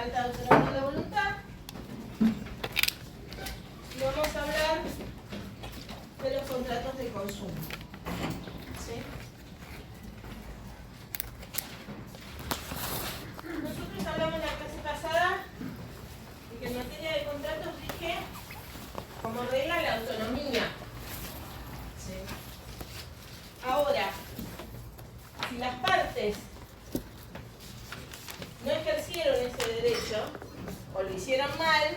falta de autonomía de la voluntad. Y vamos a hablar de los contratos de consumo. ¿Sí? Nosotros hablamos en la clase pasada de que en materia de contratos dije como regla la autonomía. ¿Sí? Ahora, si las partes no ejercieron ese derecho o lo hicieron mal,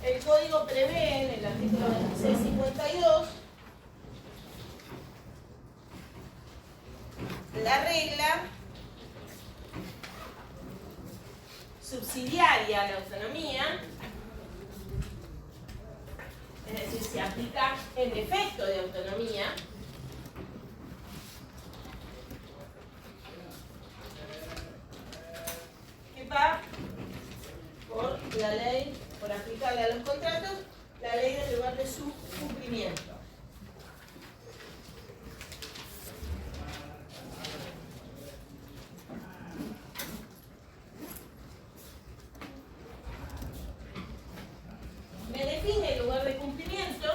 el código prevé en el artículo 2652 la regla subsidiaria a la autonomía, es decir, se aplica en defecto de autonomía, que va por la ley, por aplicarle a los contratos, la ley del lugar de su cumplimiento. Me define el lugar de cumplimiento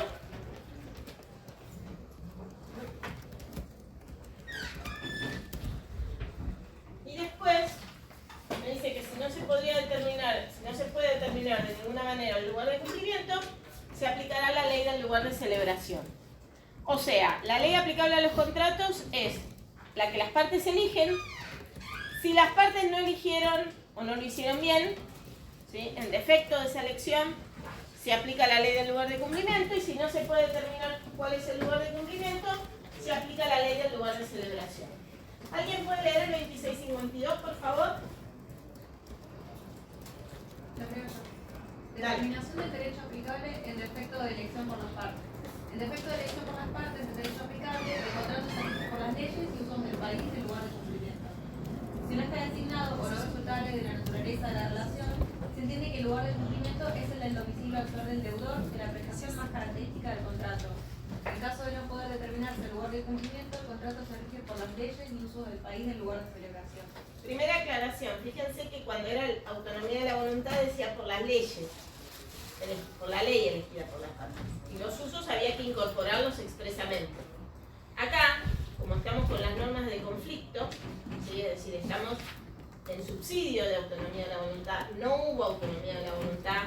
y después me dice que si no se podría determinar, si no se puede determinar de ninguna manera el lugar de cumplimiento, se aplicará la ley del lugar de celebración. O sea, la ley aplicable a los contratos es la que las partes eligen. Si las partes no eligieron o no lo hicieron bien, ¿sí?, en defecto de esa elección, se aplica la ley del lugar de cumplimiento, y si no se puede determinar cuál es el lugar de cumplimiento, se aplica la ley del lugar de celebración. ¿Alguien puede leer el 2652, por favor? Determinación del derecho aplicable en defecto de elección por las partes. En defecto de elección por las partes del derecho aplicable, el contrato se rige por las leyes y usos del país en lugar de cumplimiento. Si no está designado o no resultable de la naturaleza de la relación, se entiende que el lugar de cumplimiento es el del domicilio actual del deudor, de la prestación más característica del contrato. En caso de no poder determinarse el lugar de cumplimiento, el contrato se rige por las leyes y usos del país en lugar de celebración. Primera aclaración, fíjense que cuando era autonomía de la voluntad decía por las leyes, por la ley elegida por las partes. Y los usos había que incorporarlos expresamente. Acá, como estamos con las normas de conflicto, ¿sí?, es decir, estamos en subsidio de autonomía de la voluntad, no hubo autonomía de la voluntad,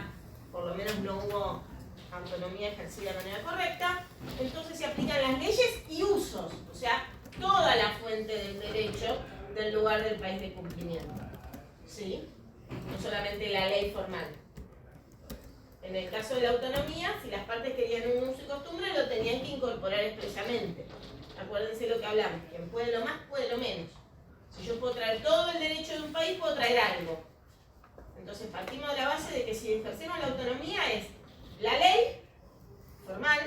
por lo menos no hubo autonomía ejercida de manera correcta, entonces se aplican las leyes y usos, o sea, toda la fuente del derecho del lugar del país de cumplimiento, ¿sí? No solamente la ley formal. En el caso de la autonomía, si las partes querían un uso y costumbre, lo tenían que incorporar expresamente. Acuérdense lo que hablamos, quien puede lo más, puede lo menos. Si yo puedo traer todo el derecho de un país, puedo traer algo. Entonces partimos de la base de que si ejercemos la autonomía es la ley formal,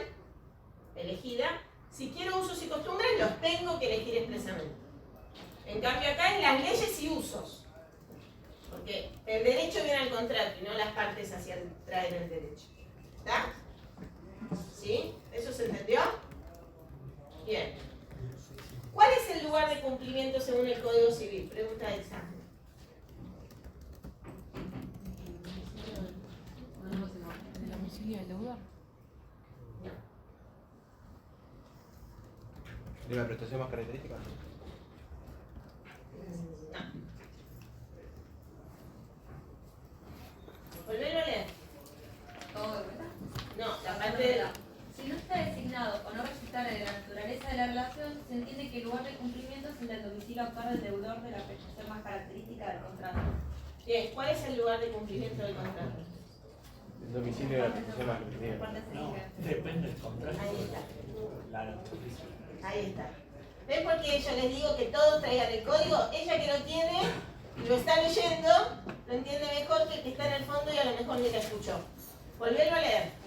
elegida. Si quiero usos y costumbres, los tengo que elegir expresamente. En cambio acá es las leyes y usos. Porque el derecho viene al contrato y no las partes traen el derecho. ¿Está? ¿Sí? ¿Eso se entendió? Bien. ¿Cuál es el lugar de cumplimiento según el Código Civil? Pregunta de examen. ¿El domicilio del deudor? ¿De la prestación más característica? No. ¿Volver a leer? ¿Todo de vuelta? No, la parte de... Si no está designado o no resultare de la naturaleza de la relación, se entiende que el lugar de cumplimiento es el del domicilio actual del deudor, de la prestación más característica del contrato. Bien, ¿cuál es el lugar de cumplimiento del contrato? El domicilio de la prestación más característica. Parte se No, dice. depende del contrato. Ahí está. Claro. Ahí está. ¿Ven por qué yo les digo que todos traigan el código? Ella que lo tiene, lo está leyendo, lo entiende mejor que el que está en el fondo y a lo mejor ni la escuchó. Volverlo a leer.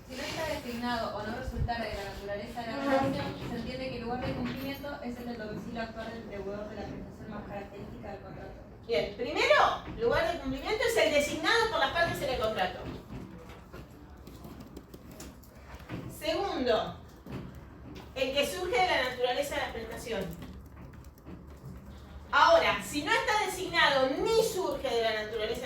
Si no está designado o no resultare de la naturaleza de la relación, se entiende que el lugar de cumplimiento es el del domicilio actual del deudor, de la prestación más característica del contrato. Bien, primero, lugar de cumplimiento es el designado por las partes en el contrato. Segundo, el que surge de la naturaleza de la prestación. Ahora, si no está designado ni surge de la naturaleza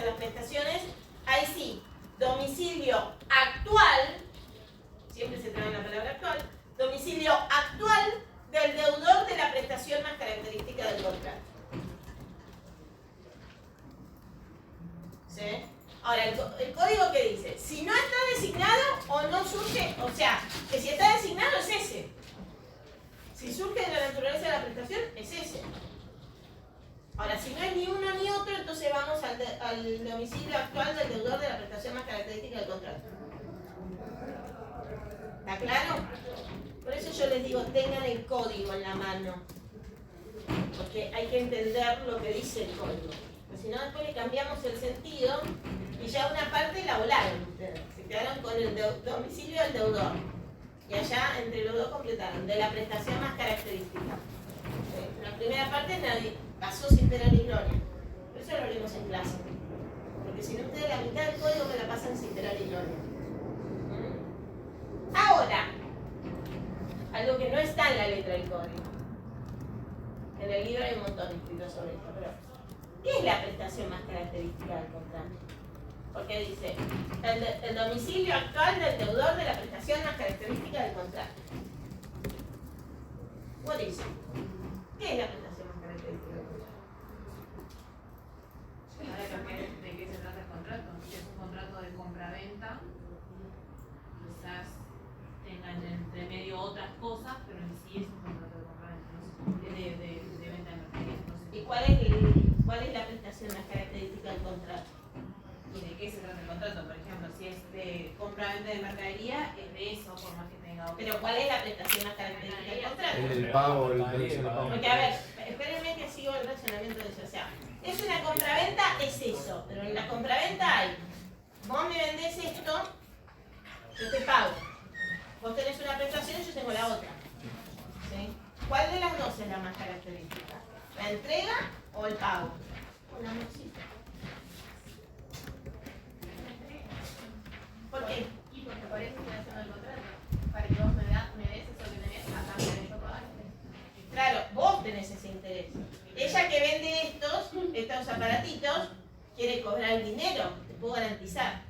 el código que dice, si no está designado o no surge, o sea, que si está designado es ese. Si surge de la naturaleza de la prestación, es ese. Ahora, si no es ni uno ni otro, entonces vamos al domicilio actual del deudor de la prestación más característica del contrato. ¿Está claro? Por eso yo les digo, tengan el código en la mano. Porque hay que entender lo que dice el código. Porque si no, después le cambiamos el sentido y ya una parte la volaron ustedes. Se quedaron con el domicilio del deudor. Y allá entre los dos completaron, de la prestación más característica. La primera parte nadie pasó sin pena ni gloria. Por eso lo leemos en clase. Porque si no, ustedes la mitad del código me la pasan sin pena ni gloria. Ahora, algo que no está en la letra del código. En el libro hay un montón escrito sobre esto, pero ¿qué es la prestación más característica del contrato? Porque dice, el domicilio actual del deudor de la prestación más característica del contrato. What is it? ¿Qué es la prestación más característica del contrato? Ahora de qué se trata el contrato. Si es un contrato de compra-venta, quizás tengan entre medio otras cosas, pero en sí es un contrato de compra-venta, no sé, de venta de mercadería. No sé. ¿Y cuál es la prestación más característica del contrato? ¿Y de qué se trata el contrato? Por ejemplo, si es de compra-venta de mercadería, es de eso, por más que tenga otro. Pero ¿cuál es la prestación más característica del contrato? El pago, la dirección de pago. Porque a ver, espérenme que sigo el razonamiento de eso. O sea, es una compraventa, es eso. Pero en la compraventa hay, vos me vendés esto, yo te pago. Vos tenés una prestación, yo tengo la otra. ¿Sí? ¿Cuál de las dos es la más característica? ¿La entrega o el pago? O la música. ¿Por qué? Y porque por eso estoy haciendo el contrato. Para que vos me des eso que tenés a cambio de yo pagarte. Claro, vos tenés ese interés. Ella que vende estos aparatitos, quiere cobrar el dinero, te puedo garantizar.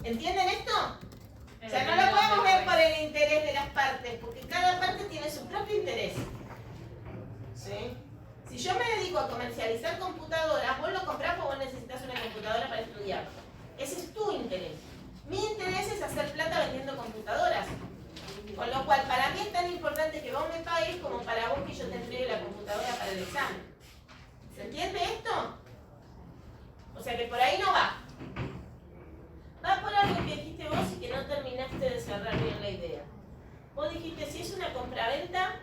¿Entienden esto? O sea, no lo podemos ver por el interés de las partes, porque cada parte tiene su propio interés. ¿Sí? Si yo me dedico a comercializar computadoras, vos lo comprás porque vos necesitas una computadora para estudiar. Ese es tu interés. Mi interés es hacer plata vendiendo computadoras. Con lo cual, para mí es tan importante que vos me pagues como para vos que yo te entregue la computadora para el examen. ¿Se entiende esto? O sea que por ahí no va. Va por algo que dijiste vos y que no terminaste de cerrar bien la idea. Vos dijiste, si es una compraventa,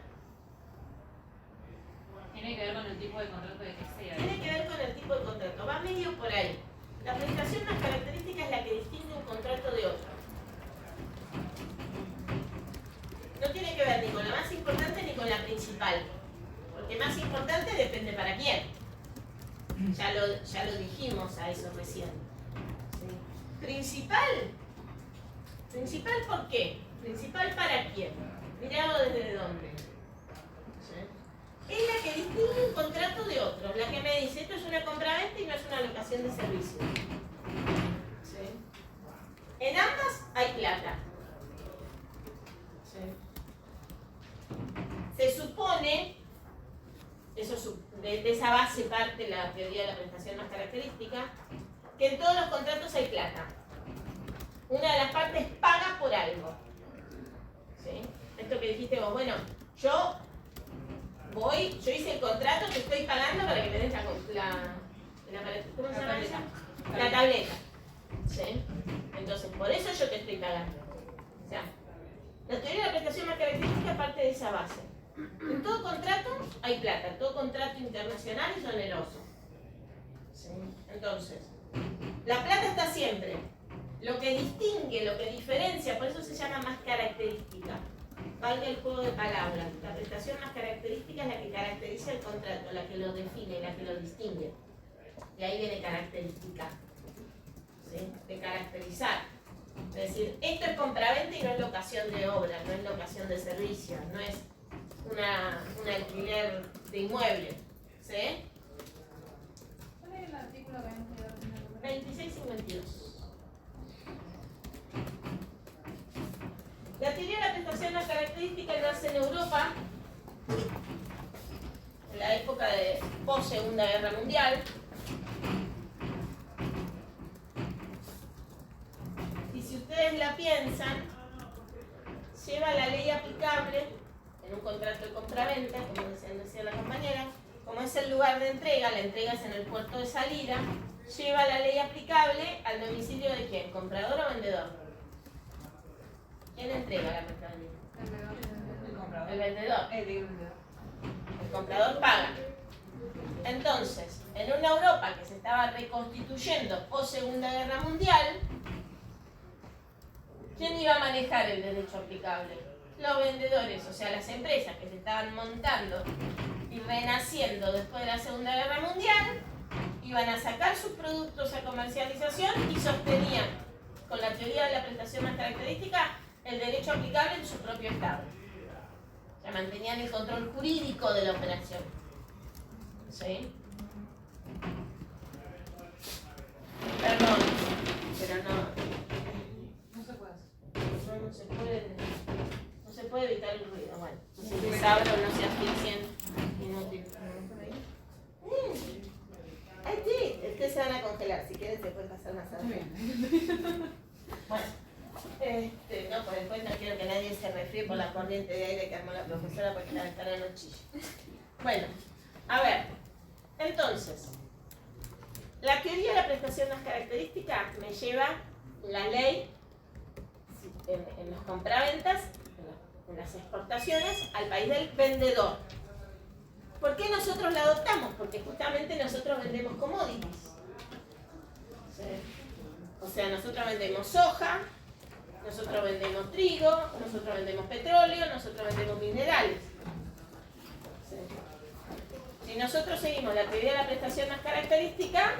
Tiene que ver con el tipo de contrato de que sea. tiene que ver con el tipo de contrato. Va medio por ahí. La prestación más característica es la que distingue un contrato de otro. No tiene que ver ni con la más importante ni con la principal. Porque más importante depende para quién. Ya lo dijimos a eso recién. ¿Sí? ¿Principal? ¿Principal por qué? ¿Principal para quién? Mirado desde dónde. ¿Sí? Es la que distingue un contrato de otro. La que me dice, esto es una compraventa y no es una locación de servicio. ¿Sí? En ambas hay plata. ¿Sí? Se supone, de esa base parte la teoría de la prestación más característica, que en todos los contratos hay plata. Una de las partes paga por algo. ¿Sí? Esto que dijiste vos, bueno, yo hice el contrato, te estoy pagando para que me des ¿cómo se llama esa? La tableta. ¿Sí? Entonces, por eso yo te estoy pagando. O sea, la teoría de la prestación más característica parte de esa base. En todo contrato hay plata, todo contrato internacional es oneroso. ¿Sí? Entonces, la plata está siempre. Lo que distingue, lo que diferencia, por eso se llama más característica. Valga el juego de palabras. La prestación más característica es la que caracteriza el contrato, la que lo define, la que lo distingue. Y ahí viene característica. ¿Sí? De caracterizar. Es decir, esto es compraventa y no es locación de obra, no es locación de servicio, no es un alquiler de inmueble. ¿Sí? ¿Cuál es el artículo que hemos quedado en 2652. La teoría de la prestación más característica nace en Europa en la época de post-Segunda Guerra Mundial. piensan, lleva la ley aplicable en un contrato de compraventa, como decía la compañera, como es el lugar de entrega, la entrega es en el puerto de salida, lleva la ley aplicable al domicilio de quién, comprador o vendedor. ¿Quién entrega la mercadería? El vendedor. El comprador paga. Entonces, en una Europa que se estaba reconstituyendo post Segunda Guerra Mundial, ¿quién iba a manejar el derecho aplicable? Los vendedores, o sea, las empresas que se estaban montando y renaciendo después de la Segunda Guerra Mundial, iban a sacar sus productos a comercialización y sostenían, con la teoría de la prestación más característica, el derecho aplicable en su propio Estado. O sea, mantenían el control jurídico de la operación. ¿Sí? Perdón, pero no. No se puede hacer. No se puede evitar el ruido. Bueno, no se les abro, no se asfixien. Inútil. Ay, sí, ustedes se van a congelar. Si quieren, se pueden pasar más adelante. Bueno, no, por después no quiero que nadie se resfríe por la corriente de aire que armó la profesora porque la ventana no chilla. Bueno, a ver, entonces, la teoría de la prestación más característica me lleva la ley en los compraventas, en las exportaciones, al país del vendedor. ¿Por qué nosotros la adoptamos? Porque justamente nosotros vendemos commodities. ¿Sí? O sea, nosotros vendemos soja, nosotros vendemos trigo, nosotros vendemos petróleo, nosotros vendemos minerales. ¿Sí? Si nosotros seguimos la teoría de la prestación más característica,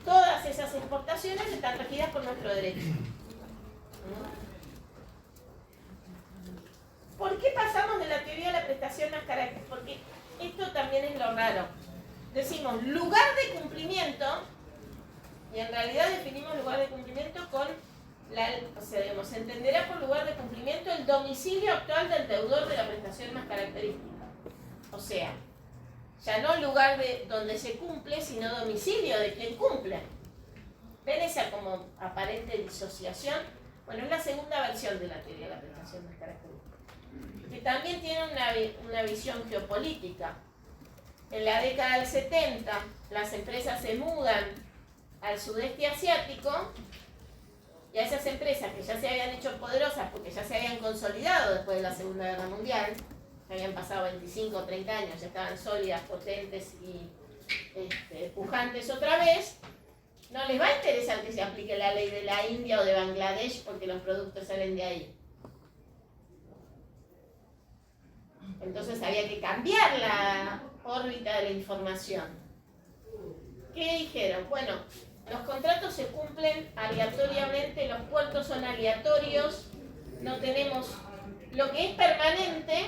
todas esas exportaciones están regidas por nuestro derecho. ¿Por qué pasamos de la teoría de la prestación más característica? Porque esto también es lo raro. Decimos lugar de cumplimiento y en realidad definimos lugar de cumplimiento con o sea, digamos, se entenderá por lugar de cumplimiento el domicilio actual del deudor de la prestación más característica. O sea, ya no lugar de donde se cumple, sino domicilio de quien cumple. ¿Ven esa como aparente disociación? Bueno, es la segunda versión de la teoría de la prestación más característica, que también tiene una visión geopolítica. En la década del 70, las empresas se mudan al sudeste asiático y a esas empresas que ya se habían hecho poderosas porque ya se habían consolidado después de la Segunda Guerra Mundial, que habían pasado 25 o 30 años, ya estaban sólidas, potentes y pujantes otra vez, no les va a interesar que se aplique la ley de la India o de Bangladesh porque los productos salen de ahí. Entonces había que cambiar la órbita de la información. ¿Qué dijeron? Bueno, los contratos se cumplen aleatoriamente, los puertos son aleatorios, no tenemos... Lo que es permanente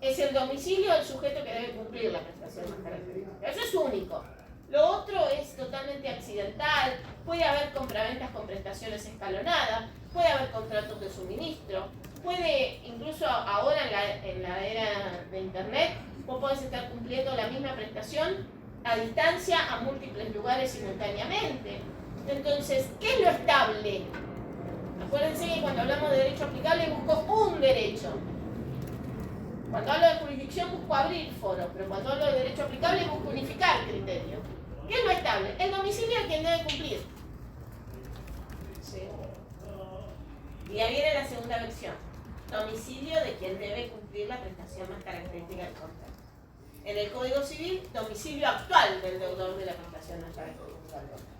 es el domicilio del sujeto que debe cumplir la prestación más característica. Eso es único. Lo otro es totalmente accidental, puede haber compraventas con prestaciones escalonadas, puede haber contratos de suministro, puede, incluso ahora en la era de internet, vos podés estar cumpliendo la misma prestación a distancia a múltiples lugares simultáneamente. Entonces, ¿qué es lo estable? Acuérdense que cuando hablamos de derecho aplicable busco un derecho. Cuando hablo de jurisdicción busco abrir foros, pero cuando hablo de derecho aplicable busco unificar criterios. ¿Qué es lo estable? El domicilio de quien debe cumplir. ¿Sí? Y ahí viene la segunda versión. Domicilio de quien debe cumplir la prestación más característica del contrato. En el Código Civil, domicilio actual del deudor de la prestación más característica del contrato.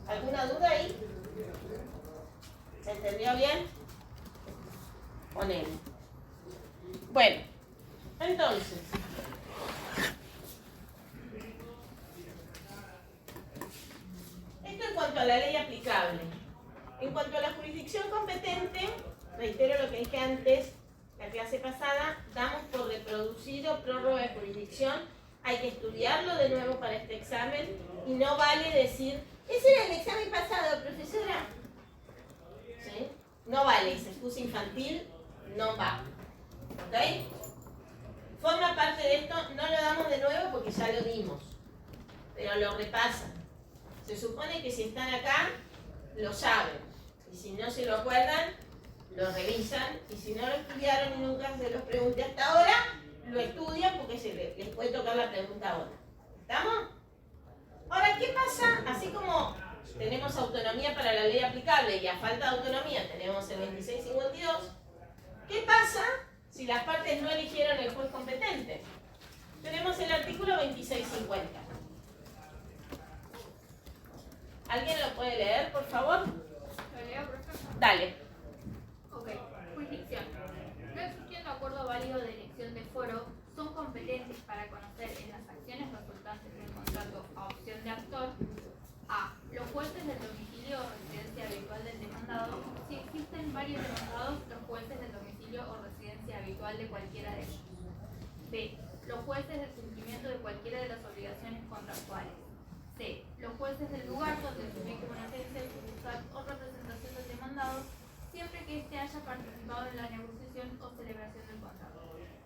¿Alguna duda ahí? ¿Se entendió bien? Ponele. Bueno, entonces, esto en cuanto a la ley aplicable. En cuanto a la jurisdicción competente, reitero lo que dije antes, la clase pasada, damos por reproducido prórroga de jurisdicción, hay que estudiarlo de nuevo para este examen y no vale decir, ese era el examen pasado, profesora. ¿Sí? No vale, esa excusa infantil no va. ¿Ok? Forma parte de esto, no lo damos de nuevo porque ya lo dimos, pero lo repasan. Se supone que si están acá, lo saben. Y si no se lo acuerdan, lo revisan. Y si no lo estudiaron y nunca se los pregunté hasta ahora, lo estudian porque les puede tocar la pregunta ahora. ¿Estamos? Ahora, ¿qué pasa? Así como tenemos autonomía para la ley aplicable y a falta de autonomía tenemos el 2652, ¿qué pasa si las partes no eligieron el juez competente? Tenemos el artículo 2650. ¿Alguien lo puede leer, por favor? ¿Lo leo, profesor? Dale. Ok. Jurisdicción. No existiendo acuerdo válido de elección de foro, son competentes para conocer en las acciones resultantes del contrato a opción de actor a los jueces del domicilio o residencia habitual del demandado. Si existen varios demandados, los jueces del domicilio o residencia habitual de cualquiera de ellos. B. Los jueces del cumplimiento de cualquiera de las obligaciones contractuales. C. Los jueces del lugar donde se ubique una agencia, sucursal o representación del demandado, siempre que éste haya participado en la negociación o celebración del contrato.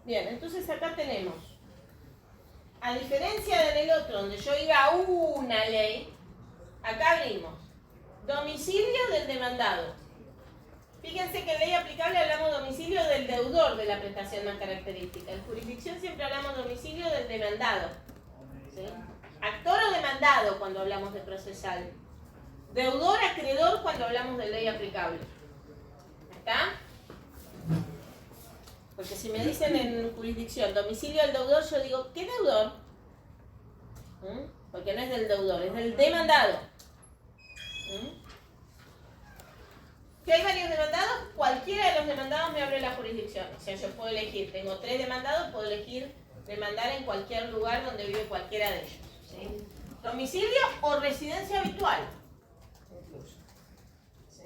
Bien, entonces acá tenemos, a diferencia del otro, donde yo iba a una ley, acá abrimos domicilio del demandado. Fíjense que en ley aplicable hablamos domicilio del deudor de la prestación más característica. En jurisdicción siempre hablamos domicilio del demandado. ¿Sí? Actor o demandado cuando hablamos de procesal. Deudor, acreedor cuando hablamos de ley aplicable. ¿Está? Porque si me dicen en jurisdicción domicilio del deudor, yo digo, ¿qué deudor? Porque no es del deudor, es del demandado. ¿Que hay varios demandados? Cualquiera de los demandados me abre la jurisdicción. O sea, yo puedo elegir, tengo 3 demandados, puedo elegir demandar en cualquier lugar donde vive cualquiera de ellos. ¿Sí? Domicilio o residencia habitual. ¿Sí?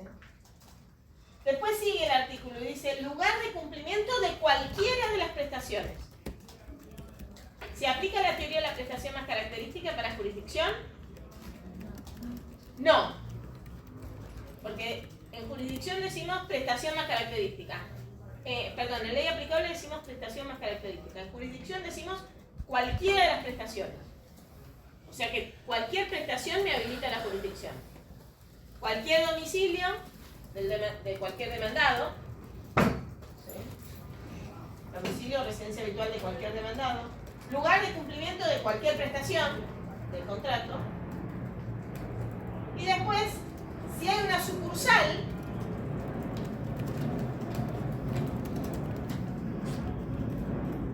Después sigue el artículo y dice lugar de cumplimiento de cualquiera de las prestaciones. ¿Se aplica la teoría de la prestación más característica para jurisdicción? No. Porque en jurisdicción decimos prestación más característica. Perdón, en ley aplicable decimos prestación más característica. En jurisdicción decimos cualquiera de las prestaciones. O sea que cualquier prestación me habilita la jurisdicción. Cualquier domicilio de cualquier demandado. ¿Sí? Domicilio o residencia habitual de cualquier demandado. Lugar de cumplimiento de cualquier prestación del contrato. Y después, si hay una sucursal,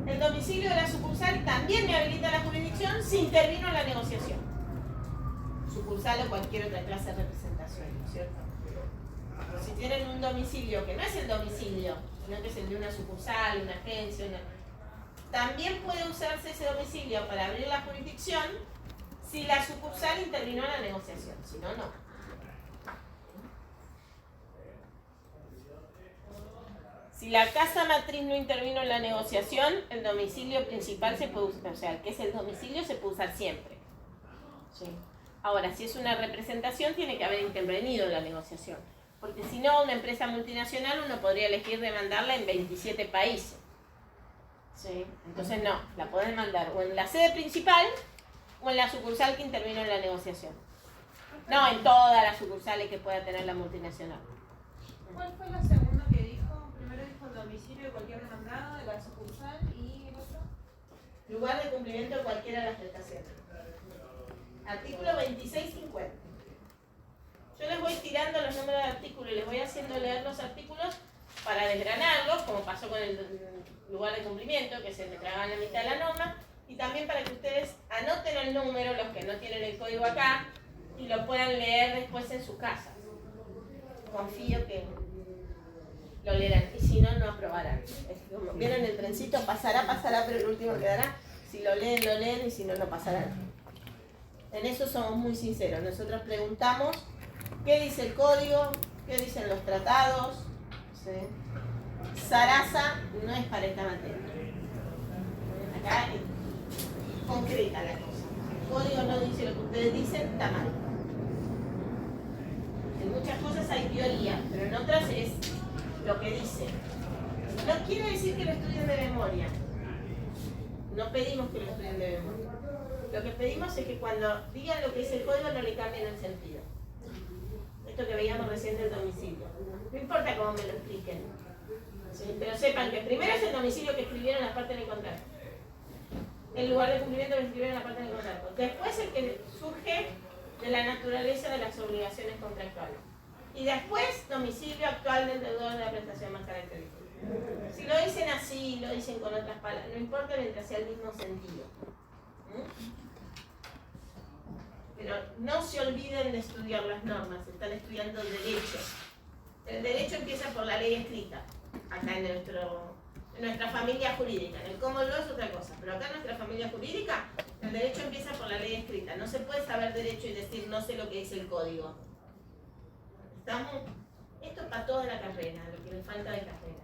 el domicilio de la sucursal también me habilita la jurisdicción si intervino en la negociación. Sucursal o cualquier otra clase de representación, ¿no es cierto? Si tienen un domicilio que no es el domicilio, sino que es el de una sucursal, una agencia, también puede usarse ese domicilio para abrir la jurisdicción si la sucursal intervino en la negociación, si no, no. Si la casa matriz no intervino en la negociación, el domicilio principal se puede usar, o sea, el que es el domicilio se puede usar siempre. ¿Sí? Ahora, si es una representación, tiene que haber intervenido en la negociación. Porque si no, una empresa multinacional uno podría elegir demandarla en 27 países. ¿Sí? Entonces no, la pueden mandar o en la sede principal o en la sucursal que intervino en la negociación. No en todas las sucursales que pueda tener la multinacional. ¿Cuál fue la segunda que dijo? Primero dijo el domicilio de cualquier demandado, de la sucursal y el otro. Lugar de cumplimiento de cualquiera de las prestaciones. Artículo 2650. Yo les voy tirando los números de artículos y les voy haciendo leer los artículos para desgranarlos, como pasó con el lugar de cumplimiento, que se me tragaban la mitad de la norma, y también para que ustedes anoten el número, los que no tienen el código acá, y lo puedan leer después en su casa. Confío que lo leerán, y si no, no aprobarán. Es como, vieron el trencito, pasará, pero el último quedará. Si lo leen, y si no, no pasarán. En eso somos muy sinceros. Nosotros preguntamos qué dice el código, qué dicen los tratados. ¿Sí? Sarasa no es para esta materia. Acá es concreta la cosa. El código no dice lo que ustedes dicen, está mal. En muchas cosas hay teoría, pero en otras es lo que dice. No quiere decir que lo estudien de memoria. No pedimos que lo estudien de memoria. Lo que pedimos es que cuando digan lo que dice el código no le cambien el sentido. esto que veíamos recién del domicilio. No importa cómo me lo expliquen, ¿sí? Pero sepan que primero es el domicilio que escribieron las partes del contrato, el lugar de cumplimiento que escribieron las partes del contrato. Después el que surge de la naturaleza de las obligaciones contractuales. Y después, domicilio actual del deudor de la prestación más característica. Si lo dicen así, lo dicen con otras palabras, no importa mientras sea el mismo sentido. Pero no se olviden de estudiar las normas, están estudiando el derecho. El derecho empieza por la ley escrita, acá en nuestra familia jurídica. En el common law es otra cosa, pero acá en nuestra familia jurídica, el derecho empieza por la ley escrita. No se puede saber derecho y decir no sé lo que dice el código. ¿Estamos? Esto es para toda la carrera, lo que le falta de carrera.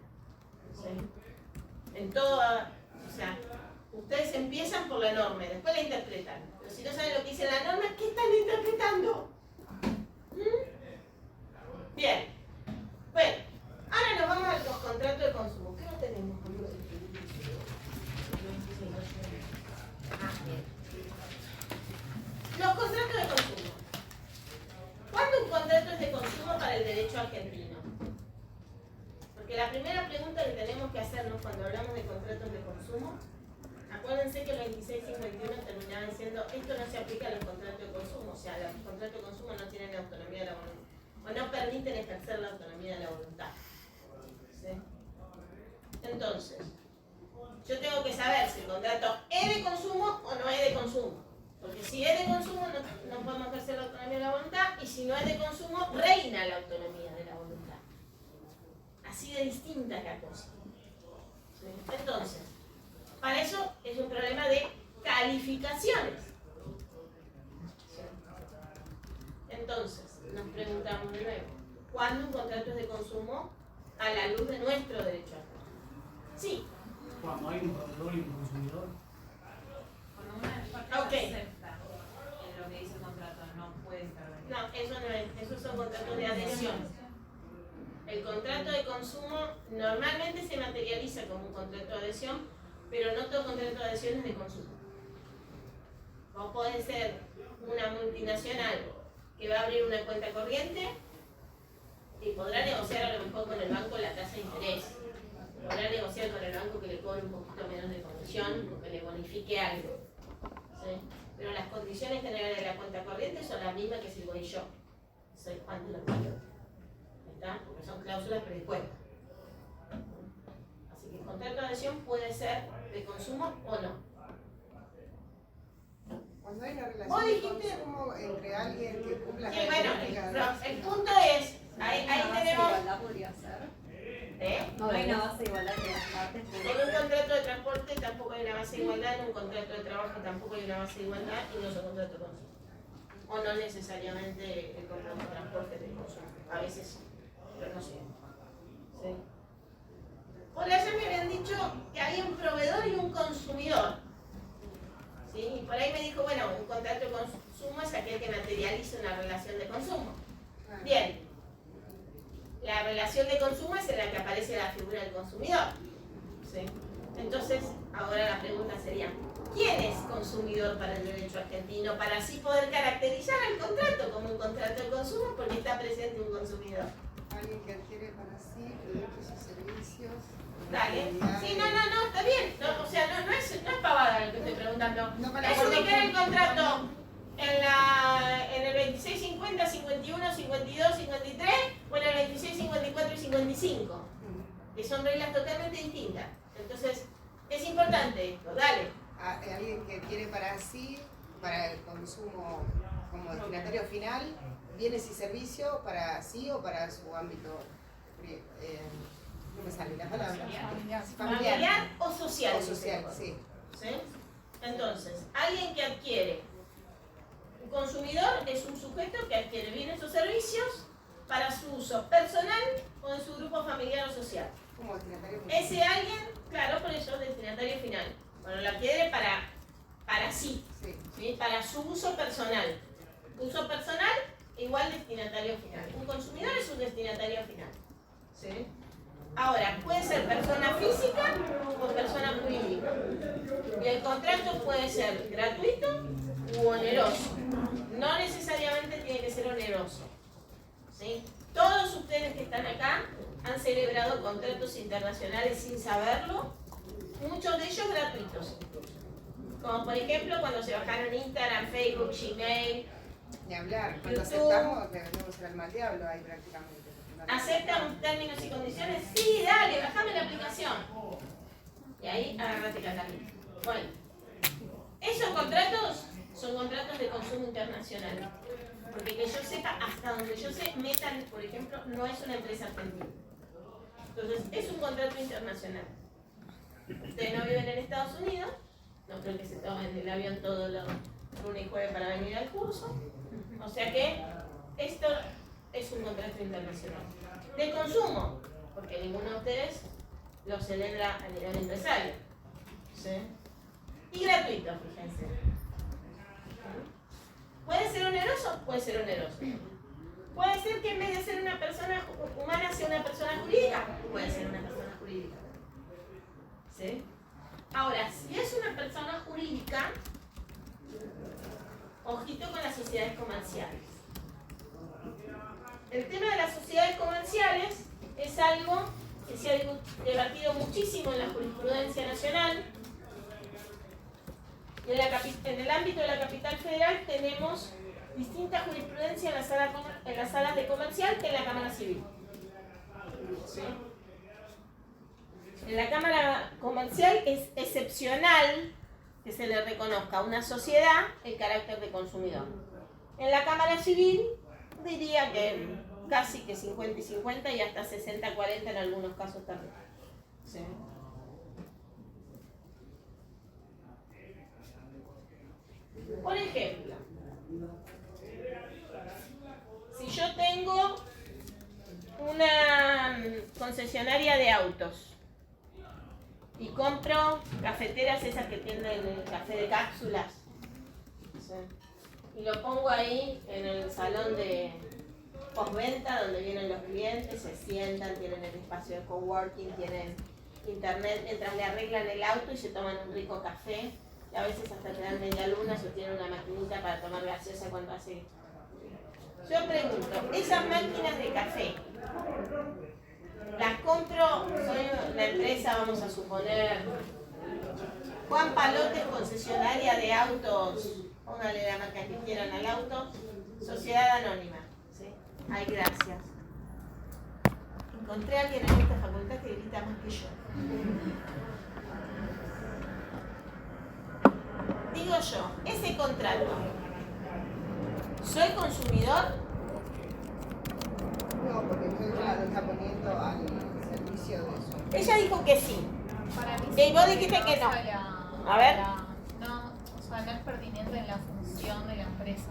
¿Sí? En toda, o sea, ustedes empiezan por la norma, después la interpretan. Pero si no saben lo que dice la norma, ¿qué están interpretando? Bien. Bueno, ahora nos vamos a los contratos de consumo. ¿Qué no tenemos? Bien. Los contratos de consumo. ¿Cuándo un contrato es de consumo para el derecho argentino? Porque la primera pregunta que tenemos que hacernos cuando hablamos de contratos de consumo, acuérdense que el 2651 terminaba diciendo esto no se aplica a los contratos de consumo, o sea, los contratos de consumo no tienen la autonomía de la voluntad, o no permiten ejercer la autonomía de la voluntad. ¿Sí? Entonces, yo tengo que saber si el contrato es de consumo o no es de consumo. Porque si es de consumo no podemos ejercer la autonomía de la voluntad, y si no es de consumo, reina la autonomía de la voluntad. Así de distinta es la cosa. ¿Sí? Entonces, para eso es un problema de calificaciones. ¿Sí? Entonces, nos preguntamos de nuevo, ¿cuándo un contrato es de consumo a la luz de nuestro derecho argentino? Sí. Cuando hay un proveedor y un consumidor. Cuando una parte Ok. acepta en lo que dice el contrato, no puede intervenir. No, eso no es, esos son contratos de adhesión. El contrato de consumo normalmente se materializa como un contrato de adhesión, pero no todo contrato de adhesión es de consumo. Vos podés ser una multinacional que va a abrir una cuenta corriente y podrá negociar a lo mejor con el banco la tasa de interés. Podrá negociar con el banco que le cobre un poquito menos de comisión o que le bonifique algo. ¿Sí? Pero las condiciones generales de la cuenta corriente son las mismas que si voy yo. Soy Juan de la Mayor. ¿Está? Porque son cláusulas predispuestas. Así que el contrato de adhesión puede ser de consumo o no. Cuando hay una Vos relación de dijiste- consumo entre alguien que cumpla Sí, bueno, características de el punto es, ahí tenemos, igualdad podría ser. ¿eh? No hay una base de igualdad entre las partes. En un contrato de transporte tampoco hay una base de igualdad, en un contrato de trabajo tampoco hay una base de igualdad y no son contratos de consumo. O no necesariamente el contrato de transporte es de consumo. A veces sí, pero no siempre. ¿Sí? Por allá me habían dicho que había un proveedor y un consumidor. ¿Sí? Y por ahí me dijo, bueno, un contrato de consumo es aquel que materializa una relación de consumo. Bien. La relación de consumo es en la que aparece la figura del consumidor. ¿Sí? Entonces, ahora la pregunta sería, ¿quién es consumidor para el derecho argentino? Para así poder caracterizar el contrato como un contrato de consumo porque está presente un consumidor. alguien que adquiere para sí productos y servicios. Dale. Sí, no, está bien. No, o sea, no es pavada lo que estoy preguntando. No, para Es poder- ubicar el contrato en el 26, 50, 51, 52, 53 o en el 26, 54 y 55. Que son reglas totalmente distintas. Entonces, es importante esto. Dale. Alguien que adquiere para sí, para el consumo como destinatario final, bienes y servicios para sí o para su ámbito, no me sale la palabra, Familiar o social. o social, sí. ¿Sí? Entonces, alguien que adquiere, un consumidor es un sujeto que adquiere bienes o servicios para su uso personal o en su grupo familiar o social. Como destinatario final. Ese alguien, claro, por eso destinatario final. Bueno, lo adquiere para sí, Sí. ¿sí? Para su uso personal. Uso personal igual destinatario final. Un consumidor es un destinatario final. ¿Sí? Ahora, puede ser persona física o persona jurídica. Y el contrato puede ser gratuito u oneroso. No necesariamente tiene que ser oneroso. ¿Sí? ¿sí? Todos ustedes que están acá han celebrado contratos internacionales sin saberlo, muchos de ellos gratuitos. Como por ejemplo cuando se bajaron Instagram, Facebook, Gmail. Ni hablar, cuando YouTube. aceptamos le vendemos el alma al diablo ahí prácticamente. ¿Aceptan términos y condiciones? Sí, dale, bajame la aplicación. Y ahí agárrate Catalina. Bueno, esos contratos son contratos de consumo internacional. Porque que yo sepa, hasta donde yo sé, Metal, por ejemplo, no es una empresa argentina. Entonces, es un contrato internacional. Ustedes no viven en Estados Unidos, no creo que se tomen el avión todos los lunes y jueves para venir al curso. O sea que esto es un contrato internacional. De consumo, porque ninguno de ustedes lo celebra a nivel empresario. ¿Sí? Y gratuito, fíjense. ¿Puede ser oneroso? Puede ser oneroso. ¿Puede ser que en vez de ser una persona humana sea una persona jurídica? Puede ser una persona jurídica. ¿Sí? Ahora, si es una persona jurídica, ojito con las sociedades comerciales. El tema de las sociedades comerciales es algo que se ha debatido muchísimo en la jurisprudencia nacional. En el ámbito de la capital federal tenemos distinta jurisprudencia en las salas de comercial que en la Cámara Civil. ¿Sí? En la Cámara Comercial es excepcional que se le reconozca a una sociedad el carácter de consumidor. En la Cámara Civil diría que casi que 50 y 50 y hasta 60-40 en algunos casos también. ¿Sí? Por ejemplo, si yo tengo una concesionaria de autos y compro cafeteras esas que tienen el café de cápsulas, ¿sí? Y lo pongo ahí en el salón de postventa donde vienen los clientes, se sientan, tienen el espacio de coworking, tienen internet mientras le arreglan el auto y se toman un rico café. Y a veces hasta te dan media luna o tienen una maquinita para tomar gaseosa cuando hace. Yo pregunto, esas máquinas de café, las compro, soy la empresa, vamos a suponer, Juan Palotes, concesionaria de autos, póngale la marca que quieran al auto, Sociedad Anónima. ¿Sí? Ay, gracias. Encontré a alguien en esta facultad que grita más que yo. Digo yo, ese contrato, ¿soy consumidor? No, porque usted ya lo está poniendo al servicio de eso. Ella dijo que sí. Para mí Y vos dijiste que no. A ver. No es pertinente en la función de la empresa.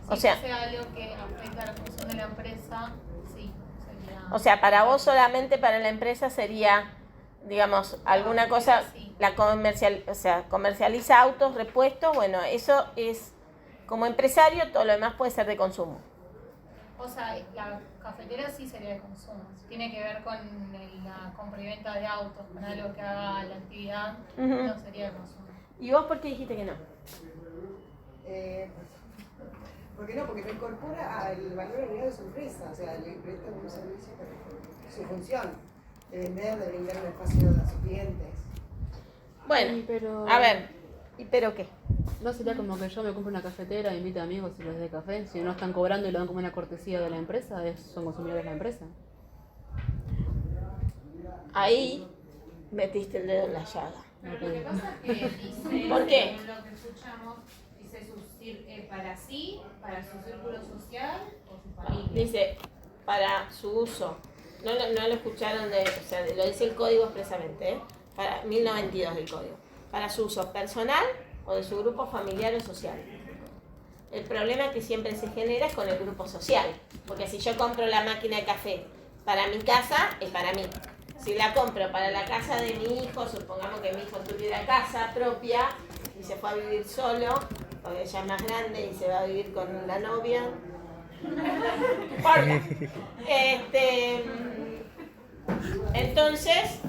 Si O sea- fuese algo que afecta a la función de la empresa, sí, sería... O sea, para vos solamente para la empresa sería, digamos, alguna cosa, la comercializa autos, repuestos, bueno, eso es, como empresario, todo lo demás puede ser de consumo. O sea, la cafetera sí sería de consumo. Tiene que ver con la compra y venta de autos, con algo que haga la actividad, Ujú. no sería de consumo. ¿Y vos por qué dijiste que no? ¿Por qué no? Porque no incorpora al valor agregado de su empresa, o sea, le presta un servicio para su función, de vender, de brindar un espacio a sus clientes. Bueno, Pero, a ver, ¿y pero qué? ¿no sería como que yo me compro una cafetera e invite a amigos y les dé café? Si no están cobrando y lo dan como una cortesía de la empresa, son consumidores de la empresa. Ahí metiste el dedo en la llaga. Pero lo que pasa es que dice, ¿Por qué? según lo que escuchamos, dice para sí, para su círculo social o su familia. Dice, para su uso. No lo escucharon, o sea, lo dice el código expresamente, ¿eh? Para 1092 del código. Para su uso personal o de su grupo familiar o social. El problema que siempre se genera es con el grupo social. Porque si yo compro la máquina de café para mi casa, es para mí. Si la compro para la casa de mi hijo, supongamos que mi hijo tuviera casa propia y se fue a vivir solo, porque ella es más grande y se va a vivir con la novia. No importa. Entonces,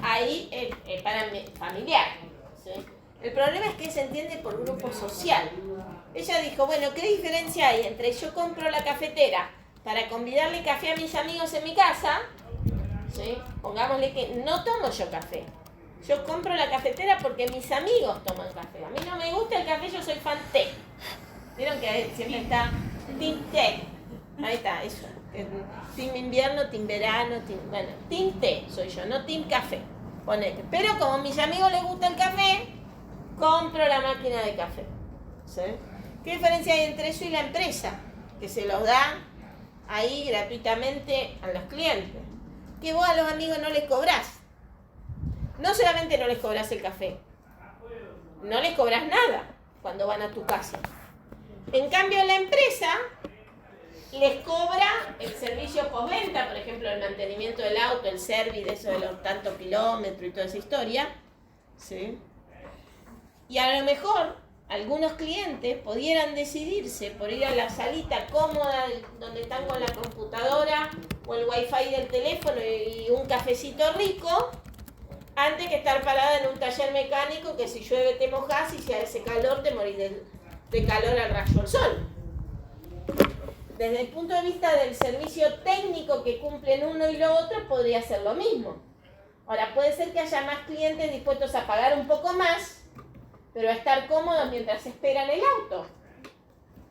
ahí es para mi familiar. ¿Sí? El problema es que se entiende por grupo social. Ella dijo, bueno, ¿qué diferencia hay entre yo compro la cafetera para convidarle café a mis amigos en mi casa, ¿sí? Pongámosle que no tomo yo café. Yo compro la cafetera porque mis amigos toman café. A mí no me gusta el café, yo soy fan té. ¿Vieron que siempre está team té? Ahí está, eso. Team invierno, team verano, bueno, team té soy yo, no team café. Ponete. Pero como a mis amigos les gusta el café, compro la máquina de café. ¿Sí? ¿Qué diferencia hay entre eso y la empresa? Que se los da ahí gratuitamente a los clientes. Que vos a los amigos no les cobrás. No solamente no les cobrás el café, no les cobrás nada cuando van a tu casa. En cambio, la empresa les cobra el servicio postventa, por ejemplo, el mantenimiento del auto, el service, eso de los tantos kilómetros y toda esa historia. ¿Sí? Y a lo mejor algunos clientes pudieran decidirse por ir a la salita cómoda donde están con la computadora o el wifi del teléfono y un cafecito rico, antes que estar parada en un taller mecánico que si llueve te mojás y si hace calor te morís de calor al rayo del sol. Desde el punto de vista del servicio técnico que cumplen uno y lo otro, podría ser lo mismo. Ahora, puede ser que haya más clientes dispuestos a pagar un poco más, pero a estar cómodos mientras esperan el auto.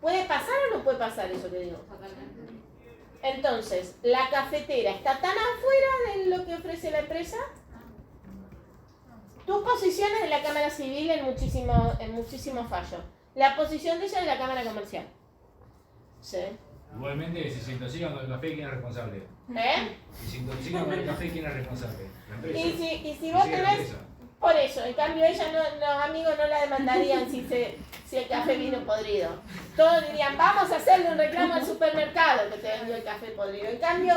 ¿Puede pasar o no puede pasar eso que digo? Totalmente. Entonces, ¿la cafetera está tan afuera de lo que ofrece la empresa? Tus posiciones de la Cámara Civil en muchísimos fallos. La posición de ella es la Cámara Comercial. ¿Sí? Igualmente, si se intoxican con el café, ¿quién es responsable? ¿Eh? Si se intoxican con el café, ¿quién es responsable? La empresa. Y si vos Sí, la tenés... empresa. Por eso, en cambio ella los amigos no la demandarían si el café vino podrido. Todos dirían, vamos a hacerle un reclamo al supermercado que te vendió el café podrido. En cambio,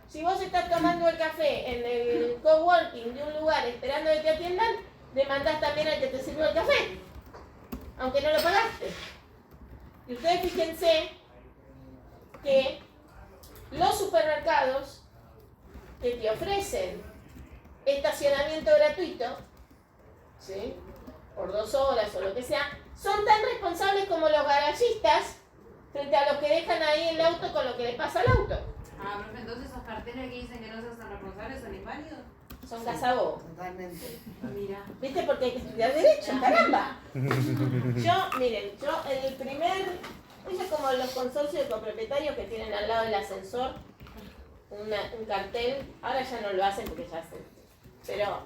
si vos estás tomando el café en el coworking de un lugar esperando que te atiendan, demandás también al que te sirvió el café, aunque no lo pagaste. Y ustedes fíjense que los supermercados que te ofrecen estacionamiento gratuito, ¿sí? Por 2 horas o lo que sea, son tan responsables como los garagistas frente a los que dejan ahí el auto con lo que le pasa al auto. Ah, profe, entonces esos carteles que dicen que no se hacen responsables son inválidos. Son cazabobos. Totalmente. Mira. ¿Viste? Porque hay que estudiar derecho, caramba. Miren, el primer, es como los consorcios de copropietarios que tienen al lado del ascensor un cartel, ahora ya no lo hacen porque ya hacen, pero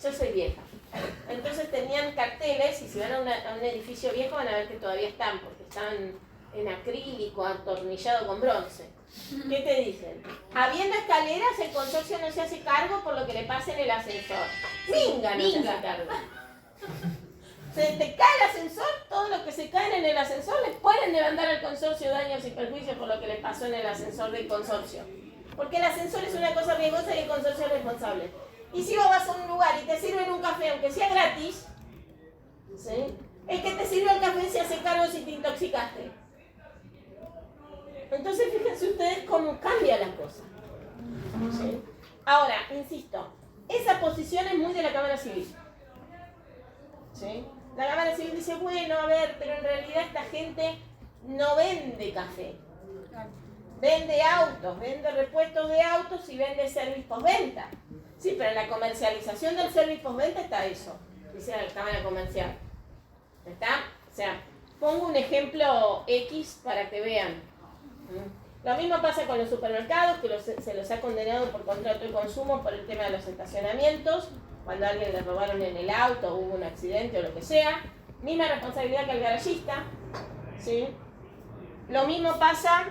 yo soy vieja. Entonces tenían carteles y si van a un edificio viejo van a ver que todavía están, porque están en acrílico, atornillado con bronce. ¿Qué te dicen? Habiendo escaleras, el consorcio no se hace cargo por lo que le pase en el ascensor. ¡Minga! No se hace cargo. Se te cae el ascensor, todos los que se caen en el ascensor les pueden demandar al consorcio daños y perjuicios por lo que les pasó en el ascensor del consorcio. Porque el ascensor es una cosa riesgosa y el consorcio es responsable. Y si vos vas a un lugar y te sirven un café, aunque sea gratis, ¿sí? El que te sirve el café se hace cargo si te intoxicaste. Entonces fíjense ustedes cómo cambia la cosa. ¿Sí? Ahora, insisto, esa posición es muy de la Cámara Civil. ¿Sí? La Cámara Civil dice, bueno, a ver, pero en realidad esta gente no vende café. Vende autos, vende repuestos de autos y vende service postventa. Sí, pero en la comercialización del service postventa está eso, dice la Cámara Comercial. ¿Está? O sea, pongo un ejemplo X para que vean. Lo mismo pasa con los supermercados, que se los ha condenado por contrato de consumo por el tema de los estacionamientos, cuando a alguien le robaron en el auto, hubo un accidente o lo que sea. Misma responsabilidad que el garagista. ¿Sí? Lo mismo pasa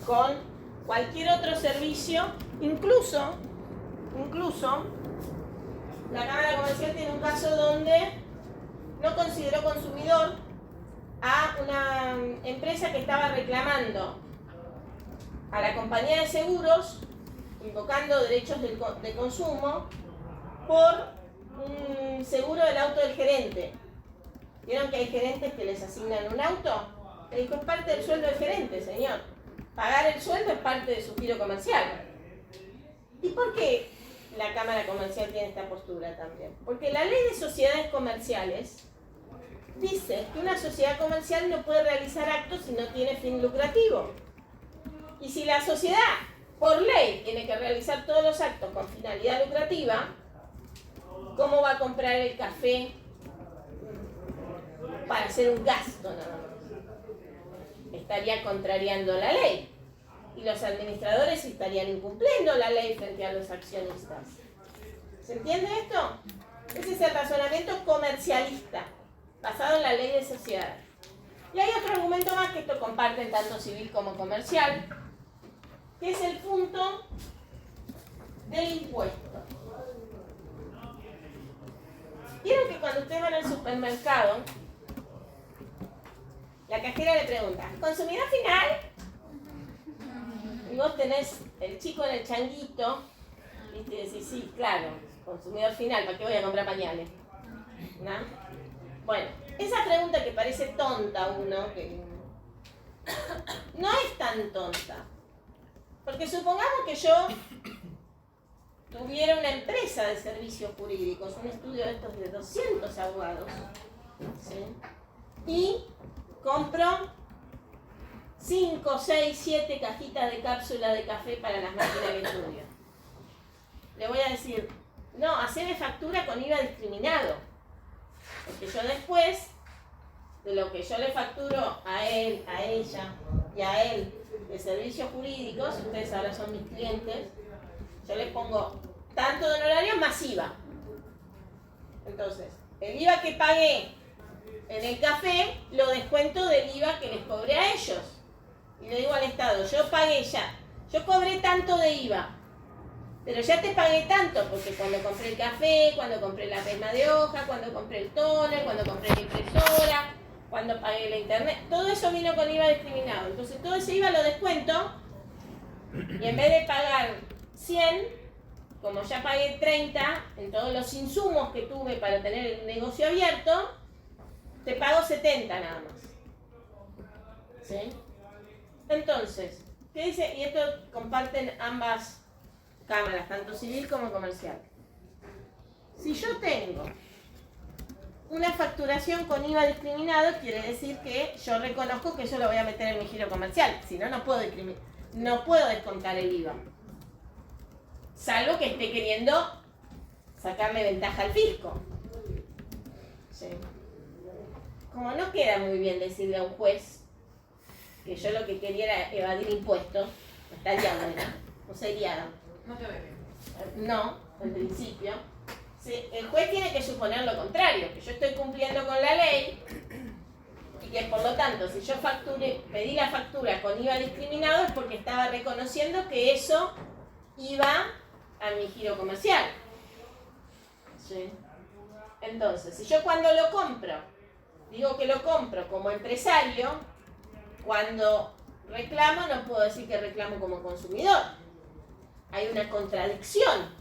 con cualquier otro servicio, incluso la Cámara Comercial tiene un caso donde no consideró consumidor a una empresa que estaba reclamando a la compañía de seguros, invocando derechos de consumo, por un seguro del auto del gerente. ¿Vieron que hay gerentes que les asignan un auto? Le dijo, es parte del sueldo del gerente, señor. Pagar el sueldo es parte de su giro comercial. ¿Y por qué la Cámara Comercial tiene esta postura también? Porque la ley de sociedades comerciales dice que una sociedad comercial no puede realizar actos si no tiene fin lucrativo. Y si la sociedad, por ley, tiene que realizar todos los actos con finalidad lucrativa, ¿cómo va a comprar el café para hacer un gasto nada más? Estaría contrariando la ley. Y los administradores estarían incumpliendo la ley frente a los accionistas. ¿Se entiende esto? Ese es el razonamiento comercialista, basado en la ley de sociedades. Y hay otro argumento más que esto comparten tanto civil como comercial, que es el punto del impuesto. Vieron que cuando ustedes van al supermercado, la cajera le pregunta, ¿consumidor final? Y vos tenés el chico en el changuito, ¿viste? Y decís, sí, claro, consumidor final, ¿para qué voy a comprar pañales? ¿No? Bueno, esa pregunta que parece tonta uno, que no es tan tonta. Porque supongamos que yo tuviera una empresa de servicios jurídicos, un estudio de estos de 200 abogados, ¿sí? Y compro 5, 6, 7 cajitas de cápsula de café para las máquinas de estudio. Le voy a decir, no, haceme factura con IVA discriminado. Porque yo después, de lo que yo le facturo a él, a ella y a él de servicios jurídicos, ustedes ahora son mis clientes, yo les pongo tanto de honorario más IVA. Entonces, el IVA que pagué en el café lo descuento del IVA que les cobré a ellos. Y le digo al Estado, yo pagué ya, yo cobré tanto de IVA, pero ya te pagué tanto, porque cuando compré el café, cuando compré la resma de hoja, cuando compré el tóner, cuando compré la impresora, cuando pagué la internet, todo eso vino con IVA discriminado. Entonces todo ese IVA lo descuento y en vez de pagar 100, como ya pagué 30 en todos los insumos que tuve para tener el negocio abierto, te pago 70 nada más. ¿Sí? Entonces, ¿qué dice? Y esto comparten ambas cámaras, tanto civil como comercial. Si yo tengo una facturación con IVA discriminado, quiere decir que yo reconozco que eso lo voy a meter en mi giro comercial. Si no, no puedo descontar el IVA. Salvo que esté queriendo sacarle ventaja al fisco. ¿Sí? Como no queda muy bien decirle a un juez que yo lo que quería era evadir impuestos, estaría bueno, no sería... No te veo. No, en principio. Sí, el juez tiene que suponer lo contrario, que yo estoy cumpliendo con la ley y que por lo tanto, si yo pedí la factura con IVA discriminado es porque estaba reconociendo que eso iba a mi giro comercial. ¿Sí? Entonces, si yo cuando lo compro, digo que lo compro como empresario, cuando reclamo no puedo decir que reclamo como consumidor. Hay una contradicción.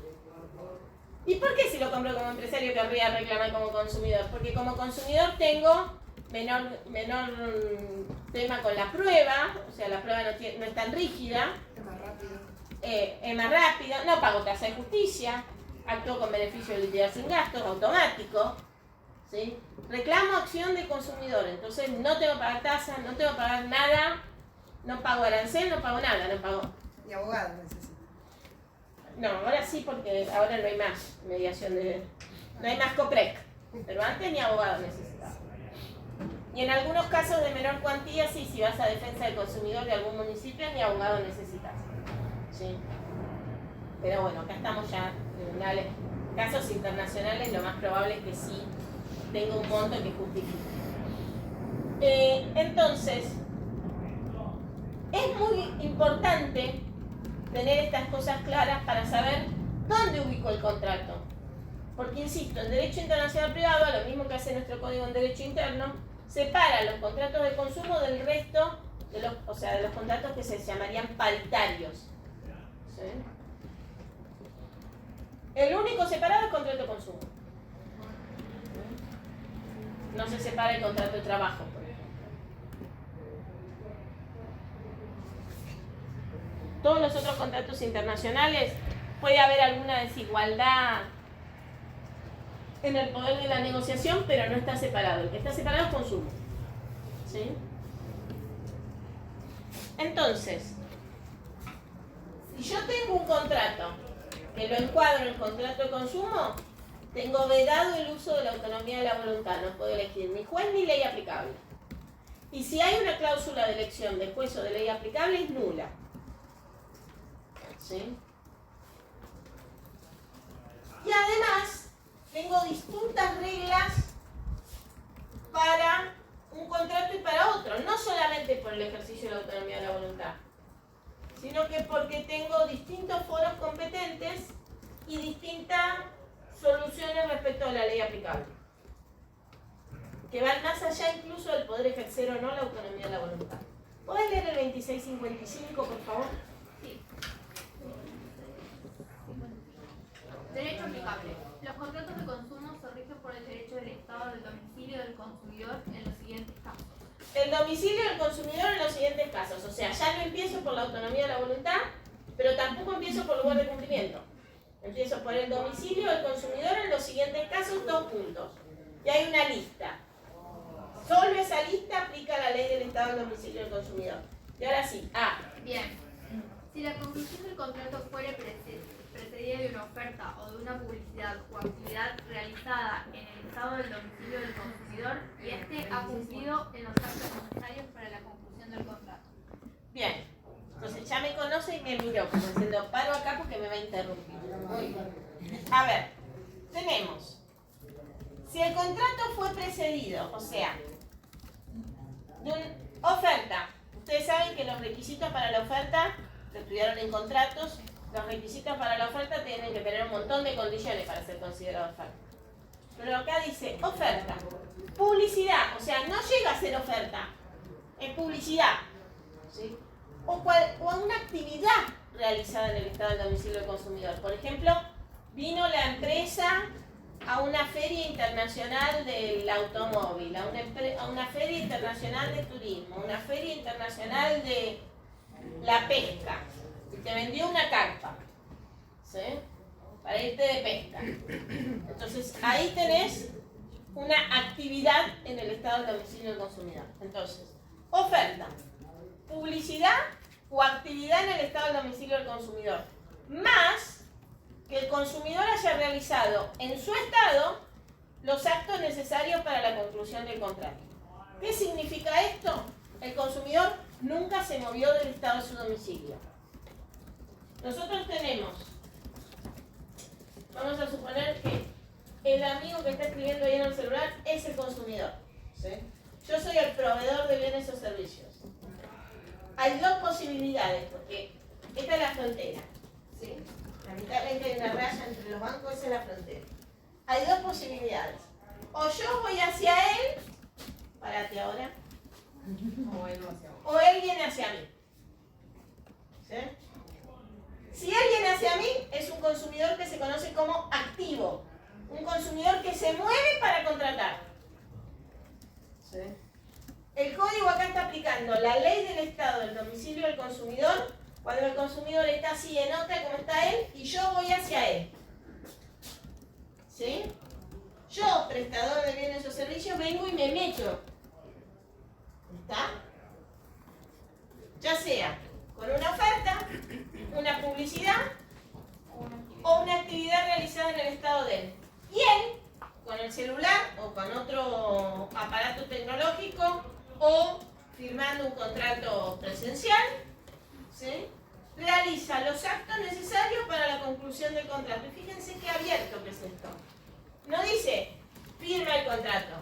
¿Y por qué si lo compro como empresario querría reclamar como consumidor? Porque como consumidor tengo menor tema con la prueba, o sea, la prueba no es tan rígida. Es más rápido, no pago tasa de justicia, actúo con beneficio de liquidar sin gastos, automático. ¿Sí? Reclamo acción de consumidor, entonces no tengo que pagar tasa, no tengo que pagar nada, no pago arancel, no pago nada, no pago. Y abogado necesita. No, ahora sí, porque ahora no hay más mediación no hay más COPREC, pero antes ni abogado necesitaba. Y en algunos casos de menor cuantía, sí, si vas a defensa del consumidor de algún municipio, ni abogado necesitas. ¿Sí? Pero bueno, acá estamos ya en tribunales. Casos internacionales, lo más probable es que sí tenga un monto que justifique. Entonces, es muy importante tener estas cosas claras para saber dónde ubico el contrato. Porque, insisto, en Derecho Internacional Privado, lo mismo que hace nuestro Código en Derecho Interno, separa los contratos de consumo del resto, de los contratos que se llamarían paritarios. ¿Sí? El único separado es el contrato de consumo. No se separa el contrato de trabajo, por ejemplo. Todos los otros contratos internacionales puede haber alguna desigualdad en el poder de la negociación, pero no está separado. El que está separado es consumo. ¿Sí? Entonces, Si yo tengo un contrato que lo encuadro en el contrato de consumo, tengo vedado el uso de la autonomía de la voluntad, no puedo elegir ni juez ni ley aplicable. Y si hay una cláusula de elección de juez o de ley aplicable, es nula. ¿Sí? Y además, tengo distintas reglas para un contrato y para otro, no solamente por el ejercicio de la autonomía de la voluntad, sino que porque tengo distintos foros competentes y distintas soluciones respecto a la ley aplicable, que van más allá incluso del poder ejercer o no la autonomía de la voluntad. ¿Podés leer el 2655, por favor? Sí. Derecho aplicable. Los contratos de consumo se rigen por el derecho del Estado del domicilio del consumidor en los siguientes casos. El domicilio del consumidor en los siguientes casos. O sea, ya no empiezo por la autonomía de la voluntad, pero tampoco empiezo por lugar de cumplimiento. Empiezo por el domicilio del consumidor en los siguientes casos, 2 puntos. Y hay una lista. Solo esa lista aplica la ley del Estado del domicilio del consumidor. Y ahora sí, A. Bien. Si la conclusión del contrato fuere precedida de una oferta o de una publicidad o actividad realizada en el estado del domicilio del consumidor y éste ha cumplido en los actos necesarios para la conclusión del contrato. Bien. Entonces ya me conoce y me miró, como diciendo, paro acá porque me va a interrumpir. Muy bien. A ver, tenemos. Si el contrato fue precedido, o sea, de una oferta. Ustedes saben que los requisitos para la oferta, lo estudiaron en contratos, los requisitos para la oferta tienen que tener un montón de condiciones para ser considerada oferta. Pero acá dice oferta, publicidad, o sea, no llega a ser oferta, es publicidad, ¿sí? O una actividad realizada en el estado del domicilio del consumidor. Por ejemplo, vino la empresa a una feria internacional del automóvil, a una feria internacional de turismo, una feria internacional de la pesca, y te vendió una carpa, ¿sí? Para irte de pesca. Entonces, ahí tenés una actividad en el estado del domicilio del consumidor. Entonces, oferta, publicidad o actividad en el estado del domicilio del consumidor, más que el consumidor haya realizado en su estado los actos necesarios para la conclusión del contrato. ¿Qué significa esto? El consumidor nunca se movió del estado de su domicilio. Nosotros tenemos, vamos a suponer que el amigo que está escribiendo ahí en el celular es el consumidor, ¿sí? Yo soy el proveedor de bienes o servicios. Hay 2 posibilidades, porque esta es la frontera, ¿sí? Lamentablemente hay una raya entre los bancos, esa es la frontera. Hay 2 posibilidades. O yo voy hacia él, párate ahora, o él viene hacia mí. ¿Sí? Si él viene hacia mí, es un consumidor que se conoce como activo. Un consumidor que se mueve para contratar. ¿Sí? El código acá está aplicando la ley del estado del domicilio del consumidor cuando el consumidor está así en otra como está él y yo voy hacia él. ¿Sí? Yo, prestador de bienes o servicios, vengo y me meto. ¿Está? Ya sea con una oferta, una publicidad o una actividad realizada en el estado de él. Y él, con el celular o con otro aparato tecnológico o firmando un contrato presencial, ¿sí?, realiza los actos necesarios para la conclusión del contrato. Y fíjense qué abierto que es esto. No dice firma el contrato.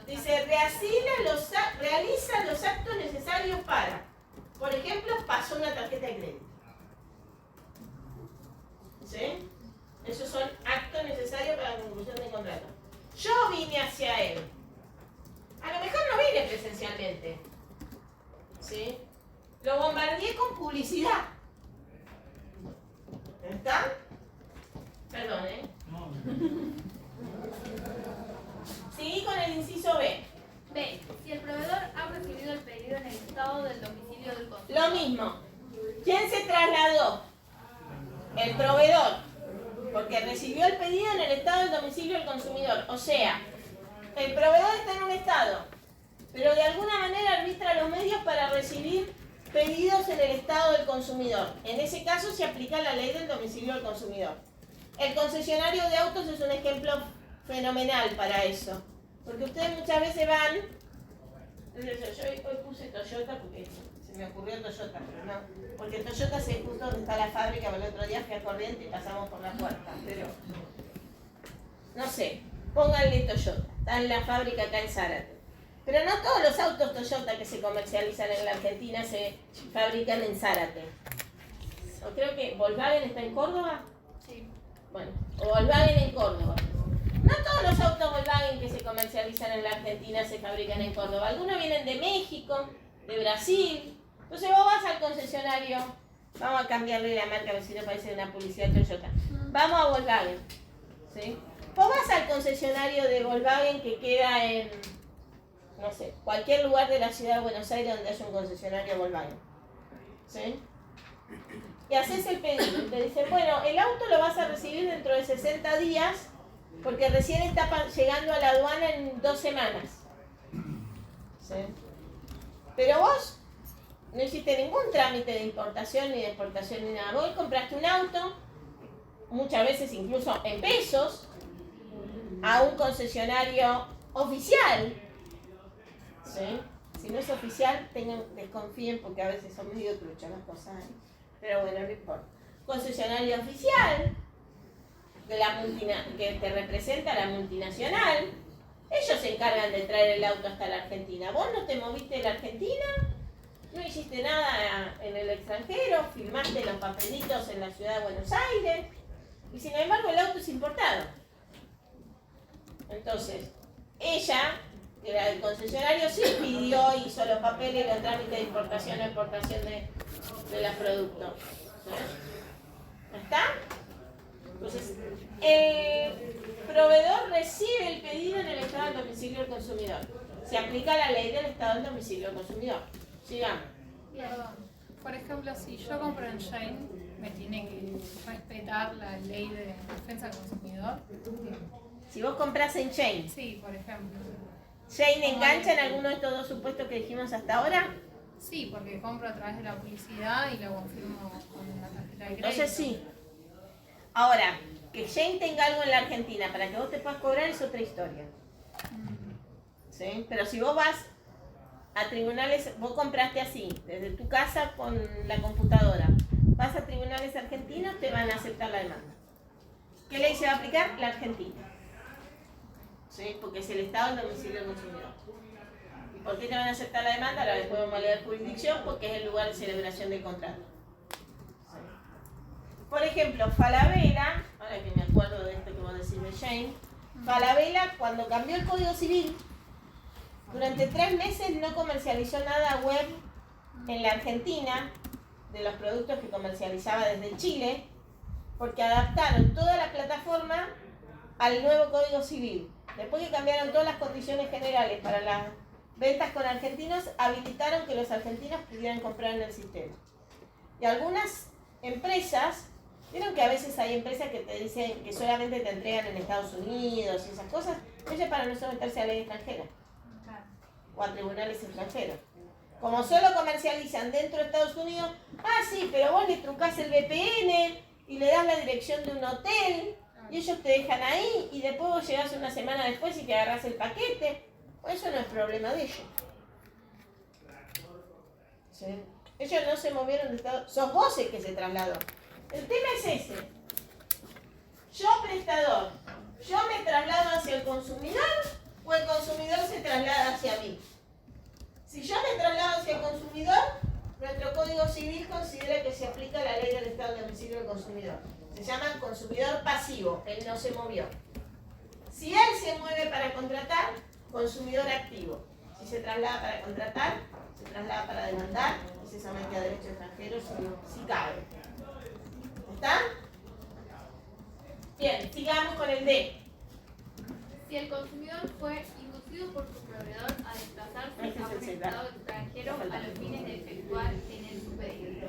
Dice realiza los actos necesarios para, por ejemplo, pasó una tarjeta de crédito. ¿Sí? Esos son actos necesarios para la conclusión del contrato. Yo vine hacia él. A lo mejor no vine presencialmente. ¿Sí? Lo bombardeé con publicidad. ¿Está? Perdón, ¿eh? No. Seguí con el inciso B. B. Si el proveedor ha recibido el pedido en el estado del domicilio del consumidor. Lo mismo. ¿Quién se trasladó? El proveedor. Porque recibió el pedido en el estado del domicilio del consumidor. O sea, el proveedor está en un estado, pero de alguna manera arbitra los medios para recibir pedidos en el estado del consumidor. En ese caso se aplica la ley del domicilio del consumidor. El concesionario de autos es un ejemplo fenomenal para eso. Porque ustedes muchas veces van... Yo hoy puse Toyota porque se me ocurrió Toyota, pero no. Porque Toyota es justo donde está la fábrica, el otro día fui a Corrientes y pasamos por la puerta. Pero, no sé, pónganle Toyota. Está en la fábrica acá en Zárate. Pero no todos los autos Toyota que se comercializan en la Argentina se fabrican en Zárate. O creo que Volkswagen está en Córdoba. Sí. Bueno, o Volkswagen en Córdoba. No todos los autos Volkswagen que se comercializan en la Argentina se fabrican en Córdoba. Algunos vienen de México, de Brasil. Entonces vos vas al concesionario, vamos a cambiarle la marca, a ver si no parece una publicidad Toyota. Vamos a Volkswagen. ¿Sí? Vos vas al concesionario de Volkswagen que queda en, no sé, cualquier lugar de la ciudad de Buenos Aires donde haya un concesionario Volkswagen. ¿Sí? Y haces el pedido. Y te dicen, bueno, el auto lo vas a recibir dentro de 60 días porque recién está llegando a la aduana en 2 semanas. ¿Sí? Pero vos no hiciste ningún trámite de importación ni de exportación ni nada. Vos compraste un auto, muchas veces incluso en pesos, a un concesionario oficial. ¿Sí? Si no es oficial, desconfíen porque a veces son medio truchas las cosas. Pero bueno, no importa. Concesionario oficial de la que te representa la multinacional. Ellos se encargan de traer el auto hasta la Argentina. Vos no te moviste de la Argentina, no hiciste nada en el extranjero, firmaste los papelitos en la ciudad de Buenos Aires y sin embargo el auto es importado. Entonces, ella, que era del concesionario, sí pidió, hizo los papeles, los trámites de importación o exportación de los productos. ¿No está? Entonces, el proveedor recibe el pedido en el estado del domicilio del consumidor. Se aplica la ley del estado del domicilio del consumidor. Sigamos. Perdón. Por ejemplo, si yo compro en Shane, ¿me tiene que respetar la ley de defensa del consumidor? Si vos compras en Shane, Sí, por ejemplo. ¿Shane engancha en alguno de estos dos supuestos que dijimos hasta ahora? Sí, porque compro a través de la publicidad y lo confirmo con la tarjeta de crédito. Entonces sí. Ahora, que Shane tenga algo en la Argentina para que vos te puedas cobrar es otra historia. ¿Sí? Pero si vos vas a tribunales, vos compraste así, desde tu casa con la computadora, vas a tribunales argentinos, te van a aceptar la demanda. ¿Qué ley se va a aplicar? La Argentina. ¿Sí? Porque es el estado del domicilio del consumidor. ¿Y por qué te van a aceptar la demanda? Ahora después vamos a leer jurisdicción porque es el lugar de celebración del contrato. ¿Sí? Por ejemplo, Falabella, ahora que me acuerdo de esto que vos decís de Shane, Falabella cuando cambió el Código Civil, durante 3 meses no comercializó nada web en la Argentina de los productos que comercializaba desde Chile, porque adaptaron toda la plataforma al nuevo Código Civil. Después que cambiaron todas las condiciones generales para las ventas con argentinos, habilitaron que los argentinos pudieran comprar en el sistema. Y algunas empresas, vieron que a veces hay empresas que te dicen que solamente te entregan en Estados Unidos y esas cosas, eso es para no someterse a ley extranjera o a tribunales extranjeros. Como solo comercializan dentro de Estados Unidos, sí, pero vos le trucás el VPN y le das la dirección de un hotel y ellos te dejan ahí y después vos llegás una semana después y te agarrás el paquete. Eso no es problema de ellos. ¿Sí? Ellos no se movieron de Estados Unidos, sos vos el que se trasladó. El tema es ese. Yo, prestador, ¿yo me traslado hacia el consumidor o el consumidor se traslada hacia mí? Si yo me traslado hacia el consumidor, nuestro Código Civil considera que se aplica la ley del estado de domicilio del consumidor. Se llama consumidor pasivo, él no se movió. Si él se mueve para contratar, consumidor activo. Si se traslada para contratar, se traslada para demandar y se somete a derecho extranjero si cabe. ¿Está? Bien, sigamos con el D. Si el consumidor fue inducido por su proveedor a desplazarse a un estado extranjero a los fines de efectuar en él su pedido.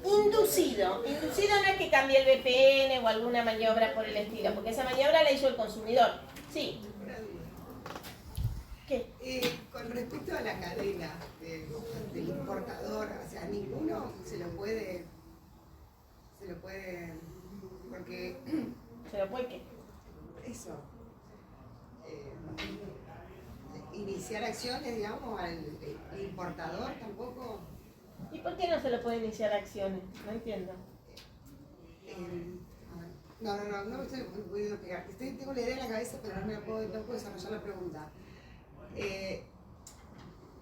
Inducido. Inducido no es que cambie el VPN o alguna maniobra por el estilo, porque esa maniobra la hizo el consumidor. Sí. ¿Qué? Con respecto a la cadena del importador, o sea, ninguno se lo puede, porque ¿Se lo puede qué? eso, iniciar acciones, digamos, al importador tampoco. ¿Y por qué no se lo puede iniciar acciones? No entiendo. No me estoy pudiendo explicar. Tengo la idea en la cabeza, pero no puedo desarrollar la pregunta.